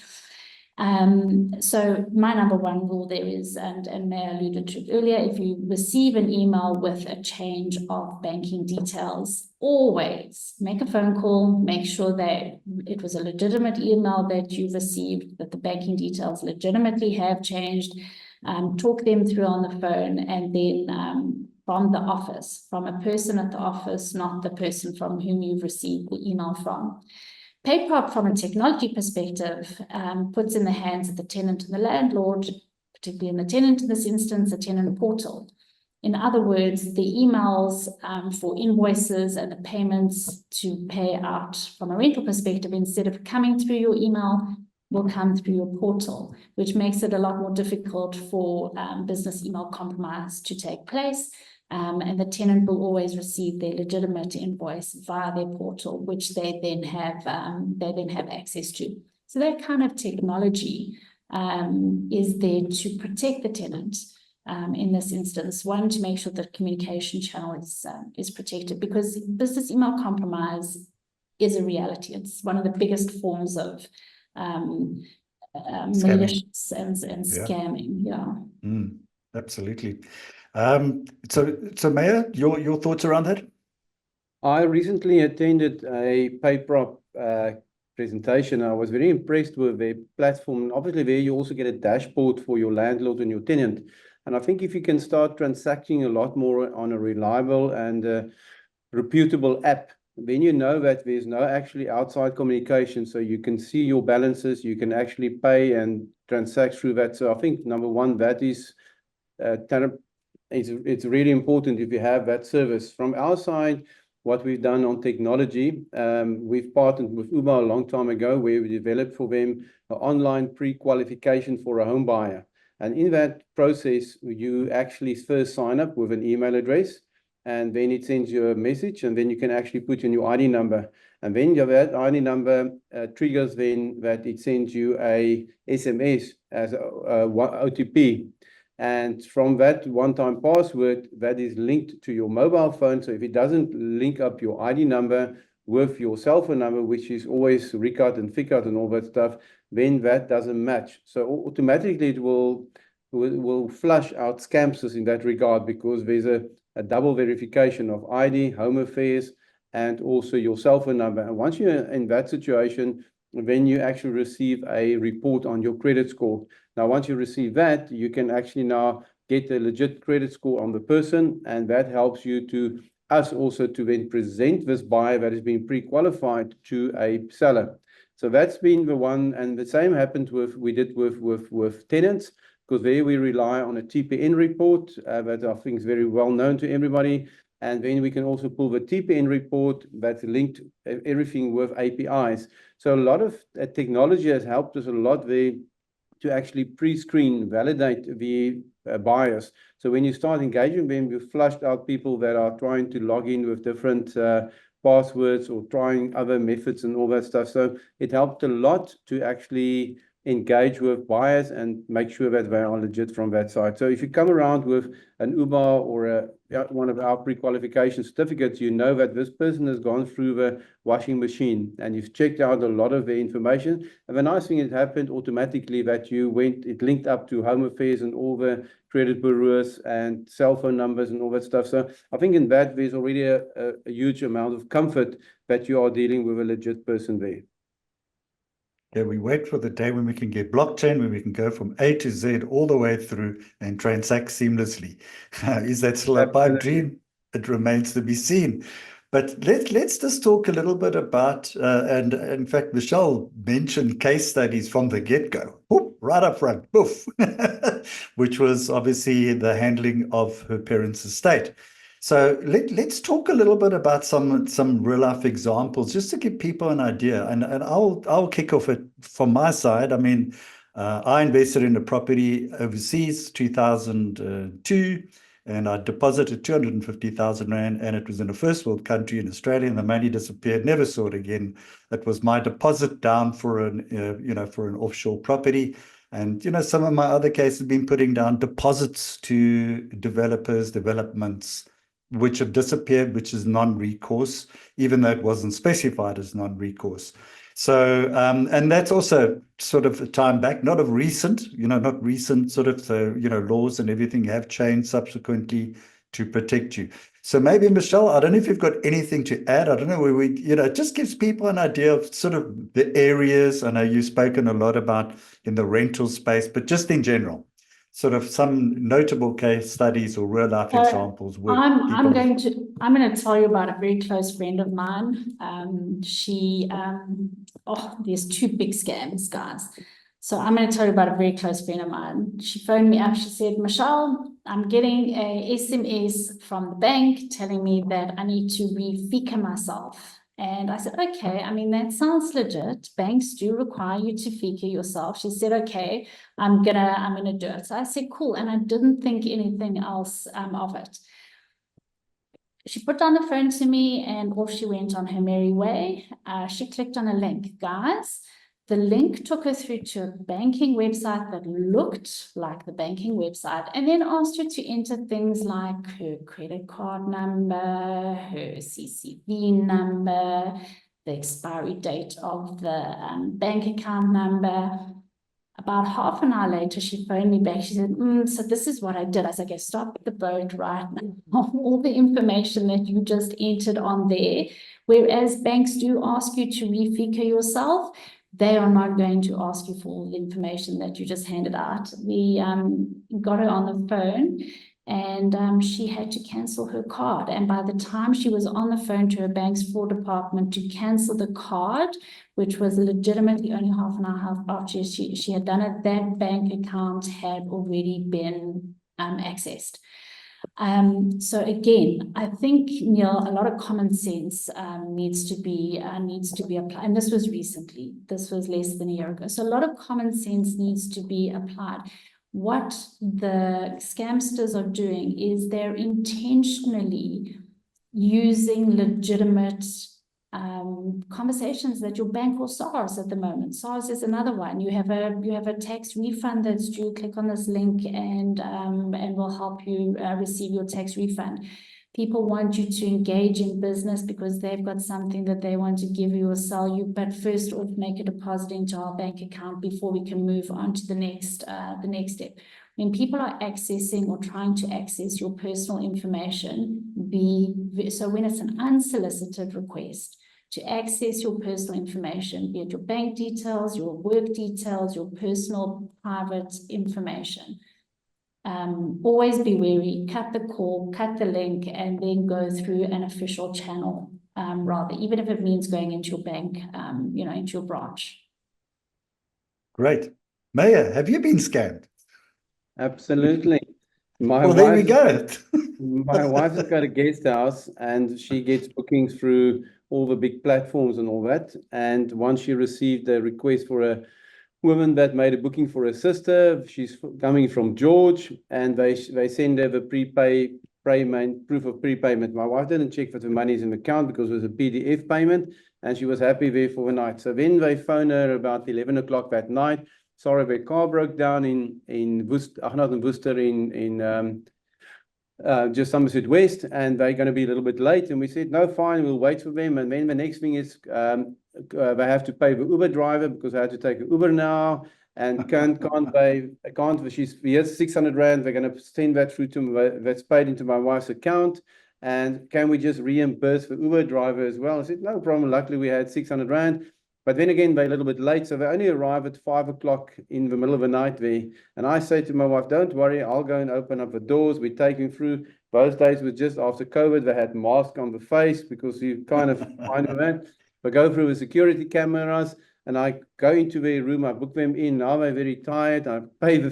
So my number one rule there is, and Mayor alluded to it earlier, if you receive an email with a change of banking details, always make a phone call, make sure that it was a legitimate email that you received, that the banking details legitimately have changed, talk them through on the phone, and then from the office, from a person at the office, not the person from whom you've received the email from. PayProp, from a technology perspective, puts in the hands of the tenant and the landlord, particularly in the tenant in this instance, a tenant portal. In other words, the emails for invoices and the payments to pay out from a rental perspective, instead of coming through your email, will come through your portal, which makes it a lot more difficult for business email compromise to take place. And the tenant will always receive their legitimate invoice via their portal, which they then have access to. So that kind of technology is there to protect the tenant in this instance. One, to make sure that communication channel is protected, because business email compromise is a reality. It's one of the biggest forms of malicious and scamming. Yeah. Absolutely. So Mayor, your thoughts around that? I recently attended a PayProp presentation. I was very impressed with their platform. Obviously, there you also get a dashboard for your landlord and your tenant. And I think if you can start transacting a lot more on a reliable and reputable app, then you know that there's no actually outside communication. So you can see your balances, you can actually pay and transact through that. So I think number one, that is it's really important if you have that service. From our side, what we've done on technology, we've partnered with Uber a long time ago, where we developed for them an online pre-qualification for a home buyer. And in that process, you actually first sign up with an email address, and then it sends you a message, and then you can actually put in your ID number. And then that ID number triggers then that it sends you a SMS as a OTP. And from that one-time password, that is linked to your mobile phone. So if it doesn't link up your ID number with your cell phone number, which is always RICAD and FICAD and all that stuff, then that doesn't match. So automatically it will flush out scamsters in that regard, because there's a double verification of ID, home affairs, and also your cell phone number. And once you're in that situation, then you actually receive a report on your credit score. Now, once you receive that, you can actually now get a legit credit score on the person, and that helps you to us also to then present this buyer that has been pre-qualified to a seller. So that's been the one, and the same happened with tenants, because there we rely on a TPN report that I think is very well known to everybody. And then we can also pull the TPN report that's linked everything with APIs. So a lot of technology has helped us a lot there to actually pre-screen, validate the buyers. So when you start engaging them, you've flushed out people that are trying to log in with different passwords or trying other methods and all that stuff. So it helped a lot to actually engage with buyers and make sure that they are legit from that side. So if you come around with an Uber or one of our pre-qualification certificates, you know that this person has gone through the washing machine and you've checked out a lot of the information. And the nice thing, it happened automatically that it linked up to Home Affairs and all the credit bureaus and cell phone numbers and all that stuff. So I think in that there's already a huge amount of comfort that you are dealing with a legit person there. Yeah, we wait for the day when we can get blockchain, where we can go from A to Z all the way through and transact seamlessly. Is that still a pipe dream? It remains to be seen. But let's just talk a little bit about, and in fact, Michelle mentioned case studies from the get-go, right up front, poof, which was obviously the handling of her parents' estate. So let's talk a little bit about some real life examples, just to give people an idea. And I'll kick off it from my side. I mean, I invested in a property overseas, 2002, and I deposited 250,000 Rand, and it was in a first world country in Australia, and the money disappeared, never saw it again. It was my deposit down for an offshore property. And, some of my other cases have been putting down deposits to developments, which have disappeared, which is non-recourse, even though it wasn't specified as non-recourse. So, and that's also sort of a time back, not of recent, not recent sort of, so, laws and everything have changed subsequently to protect you. So maybe, Michelle, I don't know if you've got anything to add. I don't know where it just gives people an idea of sort of the areas. I know you've spoken a lot about in the rental space, but just in general, sort of some notable case studies or real life examples where I'm going to tell you about a very close friend of mine. There's two big scams, guys. So I'm going to tell you about a very close friend of mine. She phoned me up. She said, Michelle, I'm getting a SMS from the bank telling me that I need to re-FICA myself. And I said, okay, I mean, that sounds legit. Banks do require you to FICA yourself. She said, okay, I'm gonna do it. So I said, cool. And I didn't think anything else of it. She put down the phone to me and off she went on her merry way. She clicked on a link, guys. The link took her through to a banking website that looked like the banking website and then asked her to enter things like her credit card number, her CCV number, the expiry date of the bank account number. About half an hour later, she phoned me back. She said, so this is what I did. I said, okay, stop the boat right now. All the information that you just entered on there, whereas banks do ask you to re-FICA yourself, they are not going to ask you for all the information that you just handed out. We got her on the phone and she had to cancel her card. And by the time she was on the phone to her bank's fraud department to cancel the card, which was legitimately only half an hour after she had done it, that bank account had already been accessed. So again, I think, Neil, a lot of common sense needs to be applied. And this was recently, this was less than a year ago. So a lot of common sense needs to be applied. What the scamsters are doing is they're intentionally using legitimate conversations that your bank or SARS at the moment. SARS is another one. You have a tax refund that's due. Click on this link and we'll help you receive your tax refund. People want you to engage in business because they've got something that they want to give you or sell you, but first off, make a deposit into our bank account before we can move on to the next step. When people are accessing or trying to access your personal information, so when it's an unsolicited request to access your personal information, be it your bank details, your work details, your personal private information, always be wary, cut the call, cut the link, and then go through an official channel, rather, even if it means going into your bank, into your branch. Great. Maya, have you been scammed? Absolutely. There we go. My wife has got a guest house and she gets bookings through all the big platforms and all that. And once she received a request for a woman that made a booking for her sister, she's coming from George, and they send her the proof of prepayment. My wife didn't check that the money is in the account because it was a PDF payment, and she was happy there for the night. So then they phone her about 11 o'clock that night. Sorry, their car broke down in Worcester, not in Worcester, just Somerset West, and they're going to be a little bit late. And we said, no, fine, we'll wait for them. And then the next thing is they have to pay the Uber driver because I had to take an Uber now, and here's 600 Rand. They're going to send that through to me, that's paid into my wife's account. And can we just reimburse the Uber driver as well? I said, no problem. Luckily, we had 600 Rand. But then again, they're a little bit late, so they only arrive at 5 o'clock in the middle of the night there. And I say to my wife, don't worry, I'll go and open up the doors. We take them through. Those days was just after COVID. They had masks on the face because you kind of find that. But go through the security cameras, and I go into their room. I book them in. Now they're very tired. I pay the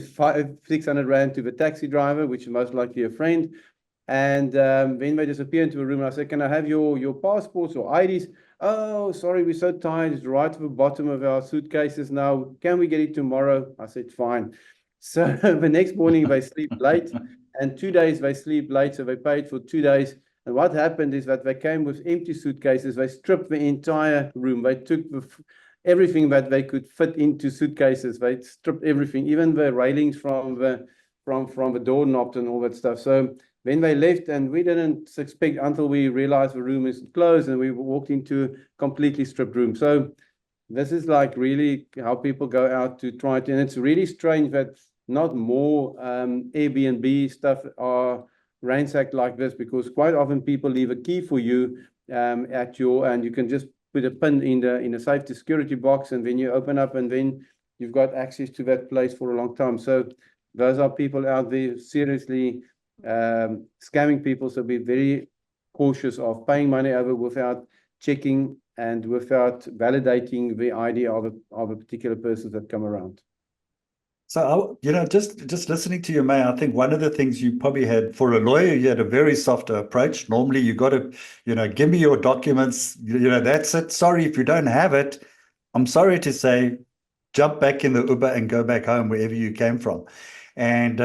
600 Rand to the taxi driver, which is most likely a friend. And then they disappear into the room. And I say, can I have your passports or IDs? Oh, sorry, we're so tired. It's right at the bottom of our suitcases now. Can we get it tomorrow? I said, fine. So the next morning they sleep late, and 2 days they sleep late. So they paid for 2 days. And what happened is that they came with empty suitcases. They stripped the entire room. They took everything that they could fit into suitcases. They stripped everything, even the railings from the doorknob and all that stuff. So then they left, and we didn't suspect until we realized the room is closed, and we walked into a completely stripped room. So this is like really how people go out to try it. And it's really strange that not more Airbnb stuff are ransacked like this, because quite often people leave a key for you at your, and you can just put a pin in the safety security box, and then you open up, and then you've got access to that place for a long time. So those are people out there seriously scamming people. So be very cautious of paying money over without checking and without validating the ID of a particular person that come around. So, just listening to you, May, I think one of the things you probably had, for a lawyer, you had a very soft approach. Normally, you got to, give me your documents, that's it. Sorry, if you don't have it, I'm sorry to say, jump back in the Uber and go back home wherever you came from. And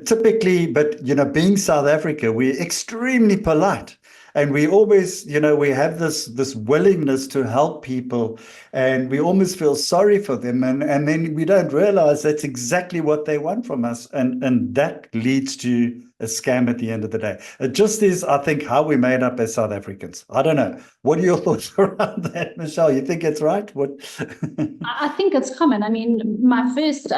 typically, but, being South Africa, we're extremely polite. And we always, we have this willingness to help people, and we almost feel sorry for them. And then we don't realize that's exactly what they want from us. And that leads to a scam at the end of the day. It just is, I think, how we made up as South Africans. I don't know. What are your thoughts around that, Michelle? You think it's right? What? I think it's common. I mean, my first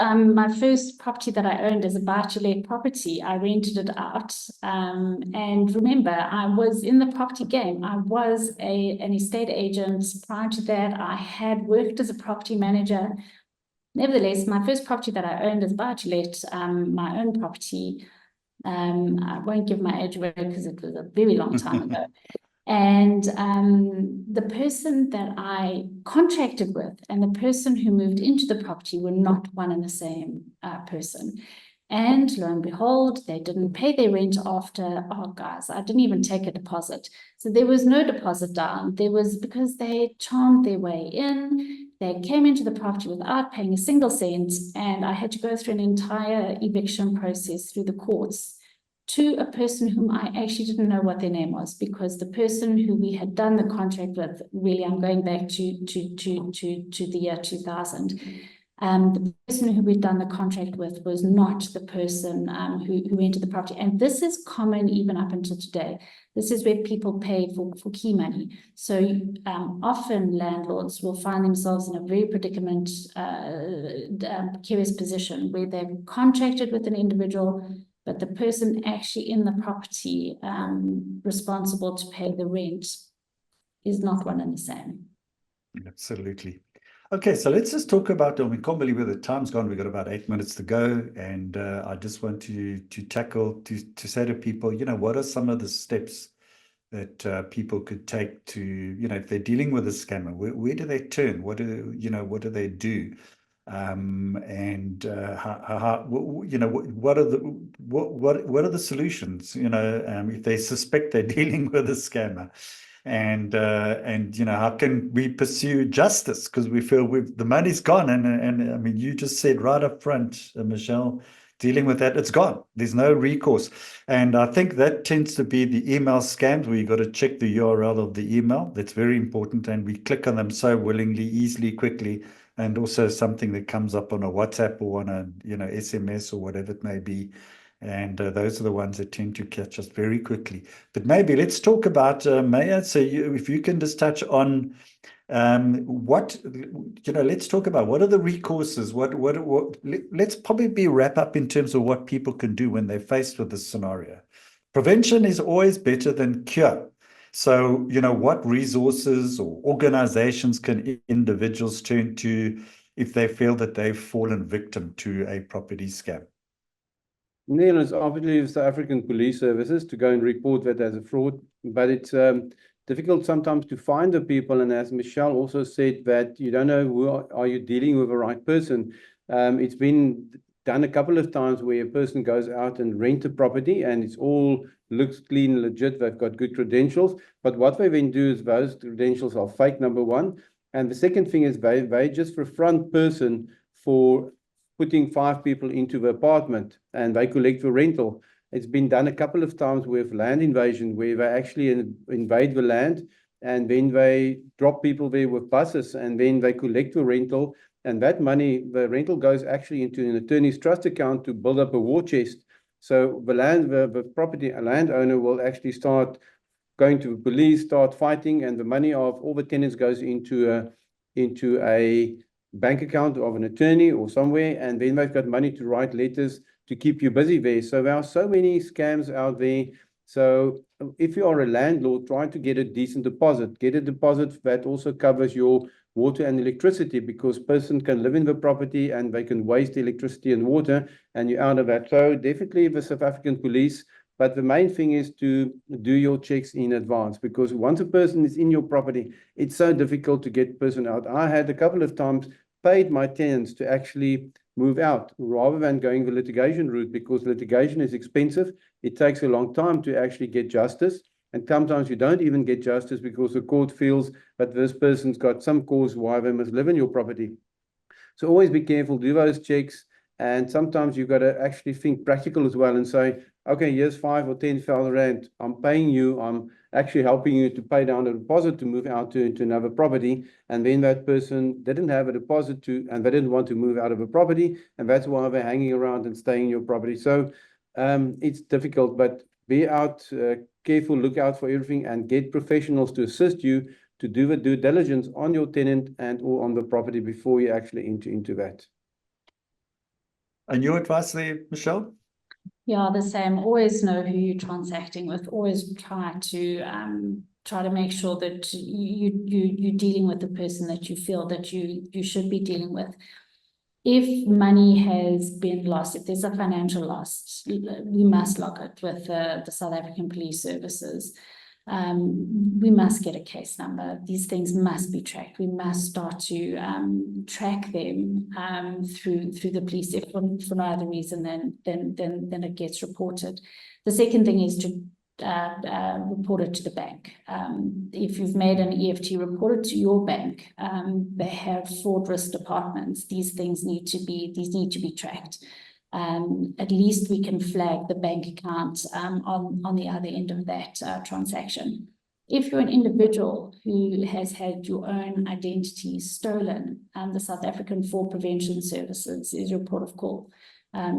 property that I owned as a buy-to-let property, I rented it out. And remember, I was in the property game. I was an estate agent. Prior to that, I had worked as a property manager. Nevertheless, my first property that I owned as buy-to-let, my own property, I won't give my age away because it was a very long time ago. And the person that I contracted with and the person who moved into the property were not one and the same person. And lo and behold, they didn't pay their rent after, oh guys, I didn't even take a deposit. So there was no deposit down. There was, because they charmed their way in, they came into the property without paying a single cent, and I had to go through an entire eviction process through the courts to a person whom I actually didn't know what their name was, because the person who we had done the contract with, really, I'm going back to the year 2000. The person who we'd done the contract with was not the person who entered the property. And this is common even up until today. This is where people pay for key money. So often landlords will find themselves in a very precarious position where they've contracted with an individual, but the person actually in the property responsible to pay the rent is not one and the same. Absolutely. Okay, so let's just talk about, we can't believe where the time's gone. We've got about 8 minutes to go. And I just want to say to people, what are some of the steps that people could take to, if they're dealing with a scammer, where do they turn? What do they do? And what are the solutions, if they suspect they're dealing with a scammer? And how can we pursue justice, because we feel the money's gone, and I mean, you just said right up front, Michelle, dealing with that, it's gone. There's no recourse. And I think that tends to be the email scams, where you got to check the URL of the email. That's very important, and we click on them so willingly, easily, quickly. And also something that comes up on a WhatsApp or on a SMS or whatever it may be. And those are the ones that tend to catch us very quickly. But maybe let's talk about, Maya. So if you can just touch on let's talk about what are the recourses. Let's probably wrap up in terms of what people can do when they're faced with this scenario. Prevention is always better than cure. So, what resources or organizations can individuals turn to if they feel that they've fallen victim to a property scam? Neil, it's obviously South African Police Services to go and report that as a fraud, but it's difficult sometimes to find the people. And as Michelle also said, that you don't know are you dealing with the right person. It's been done a couple of times where a person goes out and rent a property and it's all looks clean, legit, they've got good credentials. But what they then do is those credentials are fake, number one. And the second thing is they just for a front person for putting 5 people into the apartment and they collect the rental. It's been done a couple of times with land invasion, where they actually invade the land and then they drop people there with buses and then they collect the rental. And that money, the rental goes actually into an attorney's trust account to build up a war chest. So the property landowner will actually start going to the police, start fighting, and the money of all the tenants goes into into a bank account of an attorney or somewhere, and then they've got money to write letters to keep you busy there. So there are so many scams out there. So if you are a landlord, try to get a decent deposit. Get a deposit that also covers your water and electricity, because person can live in the property and they can waste electricity and water, and you're out of that. So definitely the South African police. But the main thing is to do your checks in advance, because once a person is in your property, it's so difficult to get person out. I had a couple of times paid my tenants to actually move out rather than going the litigation route, because litigation is expensive. It takes a long time to actually get justice. And sometimes you don't even get justice because the court feels that this person's got some cause why they must live in your property. So always be careful, do those checks. And sometimes you've got to actually think practical as well and say, okay, here's 5 or 10,000 rand. I'm paying you. I'm actually helping you to pay down a deposit to move out to another property. And then that person didn't have a deposit and they didn't want to move out of a property. And that's why they're hanging around and staying in your property. So it's difficult, but be out, careful, look out for everything, and get professionals to assist you to do the due diligence on your tenant and or on the property before you actually enter into that. And your advice there, Michelle? Yeah, the same. Always know who you're transacting with. Always try to make sure that you're dealing with the person that you feel that you should be dealing with. If money has been lost, if there's a financial loss, we must log it with the South African Police Services. We must get a case number. These things must be tracked. We must start to track them through the police, if for no other reason then it gets reported. The second thing is to report it to the bank. If you've made an EFT, report it to your bank. They have fraud risk departments. These need to be tracked. At least we can flag the bank account on the other end of that transaction. If you're an individual who has had your own identity stolen, the South African Fraud Prevention Services is your port of call.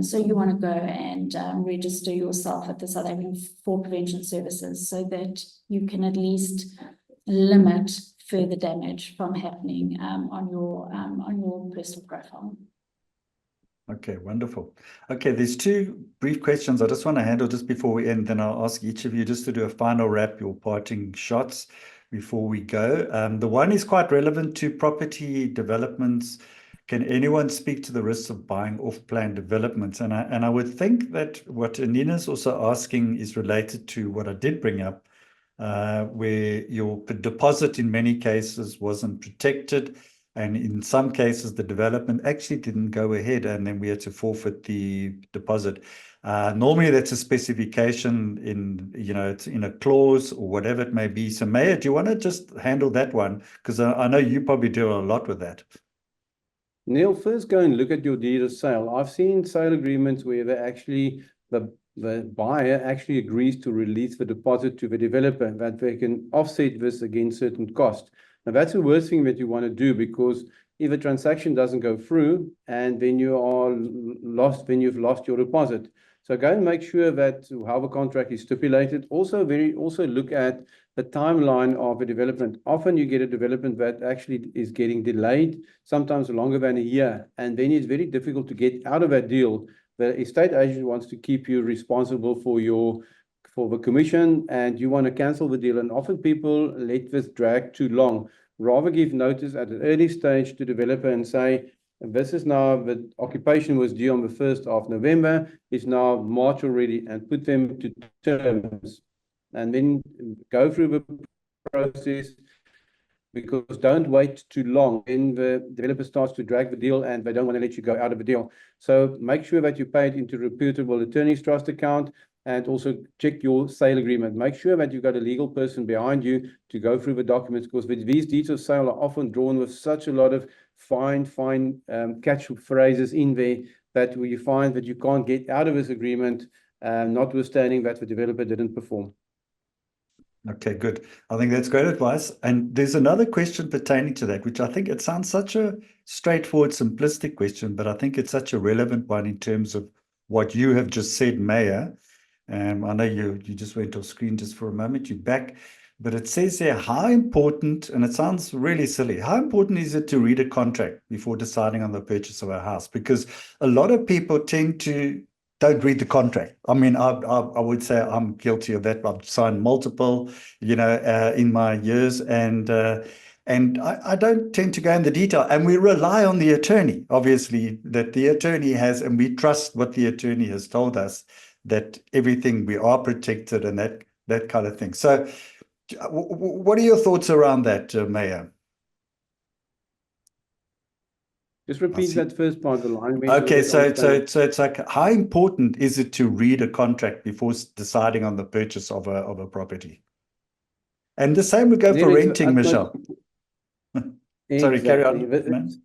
So you want to go and register yourself at the South African Fraud Prevention Services so that you can at least limit further damage from happening on your personal profile. Okay, wonderful. Okay, there's 2 brief questions I just want to handle just before we end. Then I'll ask each of you just to do a final wrap, your parting shots before we go. The one is quite relevant to property developments. Can anyone speak to the risks of buying off-plan developments? And I would think that what Anina's also asking is related to what I did bring up, where your deposit in many cases wasn't protected. And in some cases, the development actually didn't go ahead, and then we had to forfeit the deposit. Normally, that's a specification it's in a clause or whatever it may be. So, Maya, do you want to just handle that one? Because I know you probably do a lot with that. Neil, first go and look at your deed of sale. I've seen sale agreements where the buyer actually agrees to release the deposit to the developer, that they can offset this against certain costs. Now, that's the worst thing that you want to do, because if a transaction doesn't go through and then you are lost, then you've lost your deposit. So go and make sure that how the contract is stipulated. Also look at the timeline of a development. Often you get a development that actually is getting delayed, sometimes longer than a year. And then it's very difficult to get out of that deal. The estate agent wants to keep you responsible for the commission, and you want to cancel the deal. And often people let this drag too long. Rather give notice at an early stage to developer and say, this is now, the occupation was due on the 1st of November, it's now March already, and put them to terms. And then go through the process, because don't wait too long. Then the developer starts to drag the deal and they don't want to let you go out of the deal. So make sure that you pay it into reputable attorney's trust account, and also check your sale agreement. Make sure that you've got a legal person behind you to go through the documents, because these deeds of sale are often drawn with such a lot of fine catch phrases in there that you find that you can't get out of this agreement, notwithstanding that the developer didn't perform. Okay, good. I think that's great advice. And there's another question pertaining to that, which I think it sounds such a straightforward, simplistic question, but I think it's such a relevant one in terms of what you have just said, Maya. I know you just went off screen just for a moment. You're back. but it says there, how important, and it sounds really silly, how important is it to read a contract before deciding on the purchase of a house? Because a lot of people tend to don't read the contract. I mean, I would say I'm guilty of that. I've signed multiple, in my years, and I don't tend to go in the detail. And we rely on the attorney, obviously, that the attorney has, and we trust what the attorney has told us, that everything, we are protected and that kind of thing. So what are your thoughts around that, Mayor? Just repeat that first part of the line. Okay, so it's like, how important is it to read a contract before deciding on the purchase of a property? And the same would go for renting, Michelle. Sorry, carry on, man.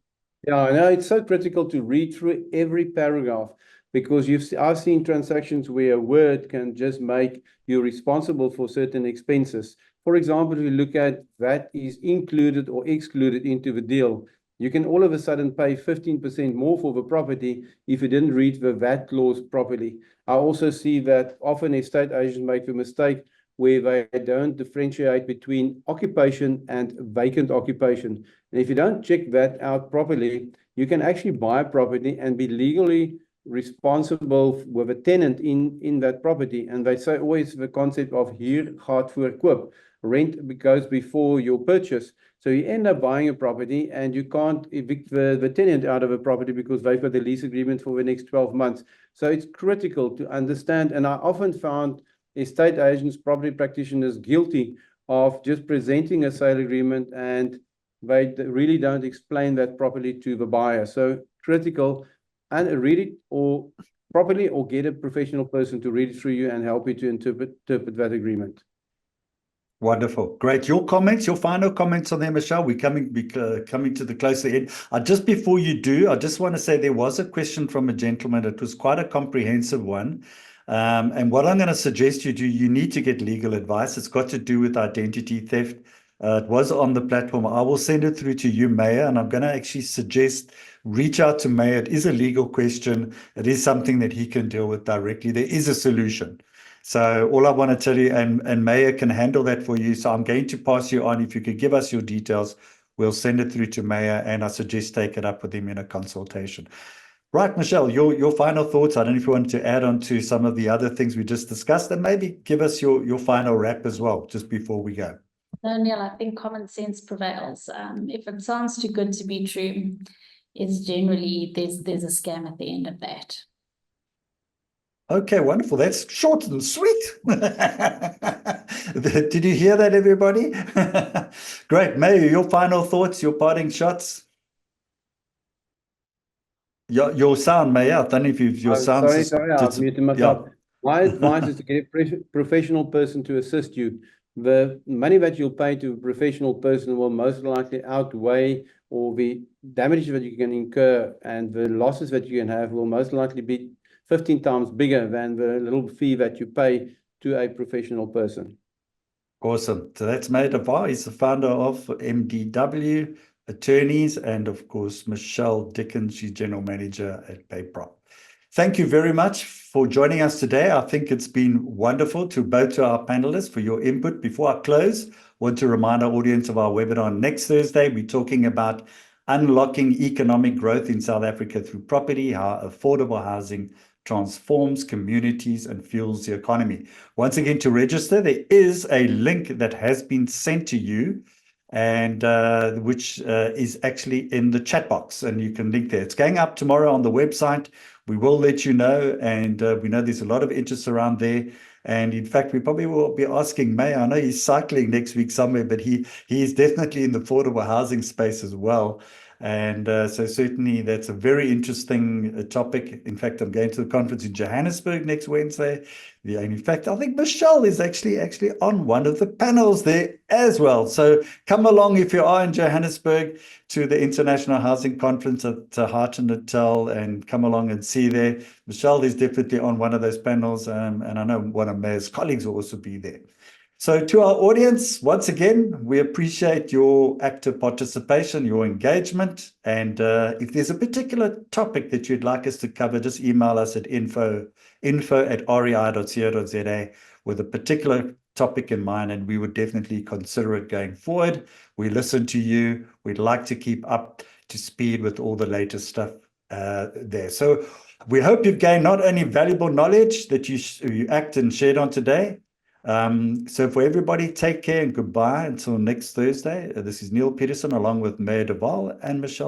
Yeah, I know it's so critical to read through every paragraph, because I've seen transactions where a word can just make you responsible for certain expenses. For example, if you look at VAT is included or excluded into the deal, you can all of a sudden pay 15% more for the property if you didn't read the VAT clause properly. I also see that often estate agents make the mistake where they don't differentiate between occupation and vacant occupation. And if you don't check that out properly, you can actually buy a property and be legally responsible with a tenant in that property. And they say always the concept of huur gaat voor koop. Rent goes before your purchase. So you end up buying a property and you can't evict the tenant out of a property because they've got the lease agreement for the next 12 months. So it's critical to understand. And I often found estate agents, property practitioners guilty of just presenting a sale agreement, and they really don't explain that properly to the buyer. So critical, and read it or properly, or get a professional person to read it through you and help you to interpret that agreement. Wonderful. Great. Your comments, your final comments on there, Michelle. We're coming to the closer end. Just before you do, I just want to say there was a question from a gentleman. It was quite a comprehensive one. And what I'm going to suggest you do, you need to get legal advice. It's got to do with identity theft. It was on the platform. I will send it through to you, Mayor, and I'm going to actually suggest reach out to Mayor. It is a legal question. It is something that he can deal with directly. There is a solution. So all I want to tell you, and Mayor can handle that for you. So I'm going to pass you on. If you could give us your details, we'll send it through to Mayor, and I suggest take it up with him in a consultation. Right, Michelle, your final thoughts. I don't know if you want to add on to some of the other things we just discussed, and maybe give us your final wrap as well, just before we go. No, Neil, I think common sense prevails. If it sounds too good to be true, it's generally, there's a scam at the end of that. Okay, wonderful. That's short and sweet. Did you hear that, everybody? Great. Mayor, your final thoughts, your parting shots? Your sound, Mayor. I don't know if your sound. Sorry, I've muted myself. Yeah. My advice is to get a professional person to assist you. The money that you'll pay to a professional person will most likely outweigh, or the damage that you can incur and the losses that you can have will most likely be 15 times bigger than the little fee that you pay to a professional person. Awesome. So that's Mayor Devar. He's the founder of MDW Attorneys, and of course, Michelle Dickens, she's General Manager at PayProp. Thank you very much for joining us today. I think it's been wonderful to both to our panelists for your input. Before I close, I want to remind our audience of our webinar next Thursday. We're talking about unlocking economic growth in South Africa through property, how affordable housing transforms communities and fuels the economy. Once again, to register, there is a link that has been sent to you, and which is actually in the chat box, and you can link there. It's going up tomorrow on the website. We will let you know, and we know there's a lot of interest around there. And in fact, we probably will be asking Mayor. I know he's cycling next week somewhere, but he is definitely in the affordable housing space as well. And so certainly that's a very interesting topic. In fact, I'm going to the conference in Johannesburg next Wednesday. And in fact, I think Michelle is actually on one of the panels there as well. So come along if you are in Johannesburg to the International Housing Conference at Hart and Natal, and come along and see there. Michelle is definitely on one of those panels, and I know one of Mayor's colleagues will also be there. So to our audience, once again, we appreciate your active participation, your engagement. And if there's a particular topic that you'd like us to cover, just email us at info@rei.co.za with a particular topic in mind, and we would definitely consider it going forward. We listen to you. We'd like to keep up to speed with all the latest stuff there. So we hope you've gained not only valuable knowledge that you act and shared on today. So for everybody, take care and goodbye until next Thursday. This is Neil Peterson along with Mayor Duval and Michelle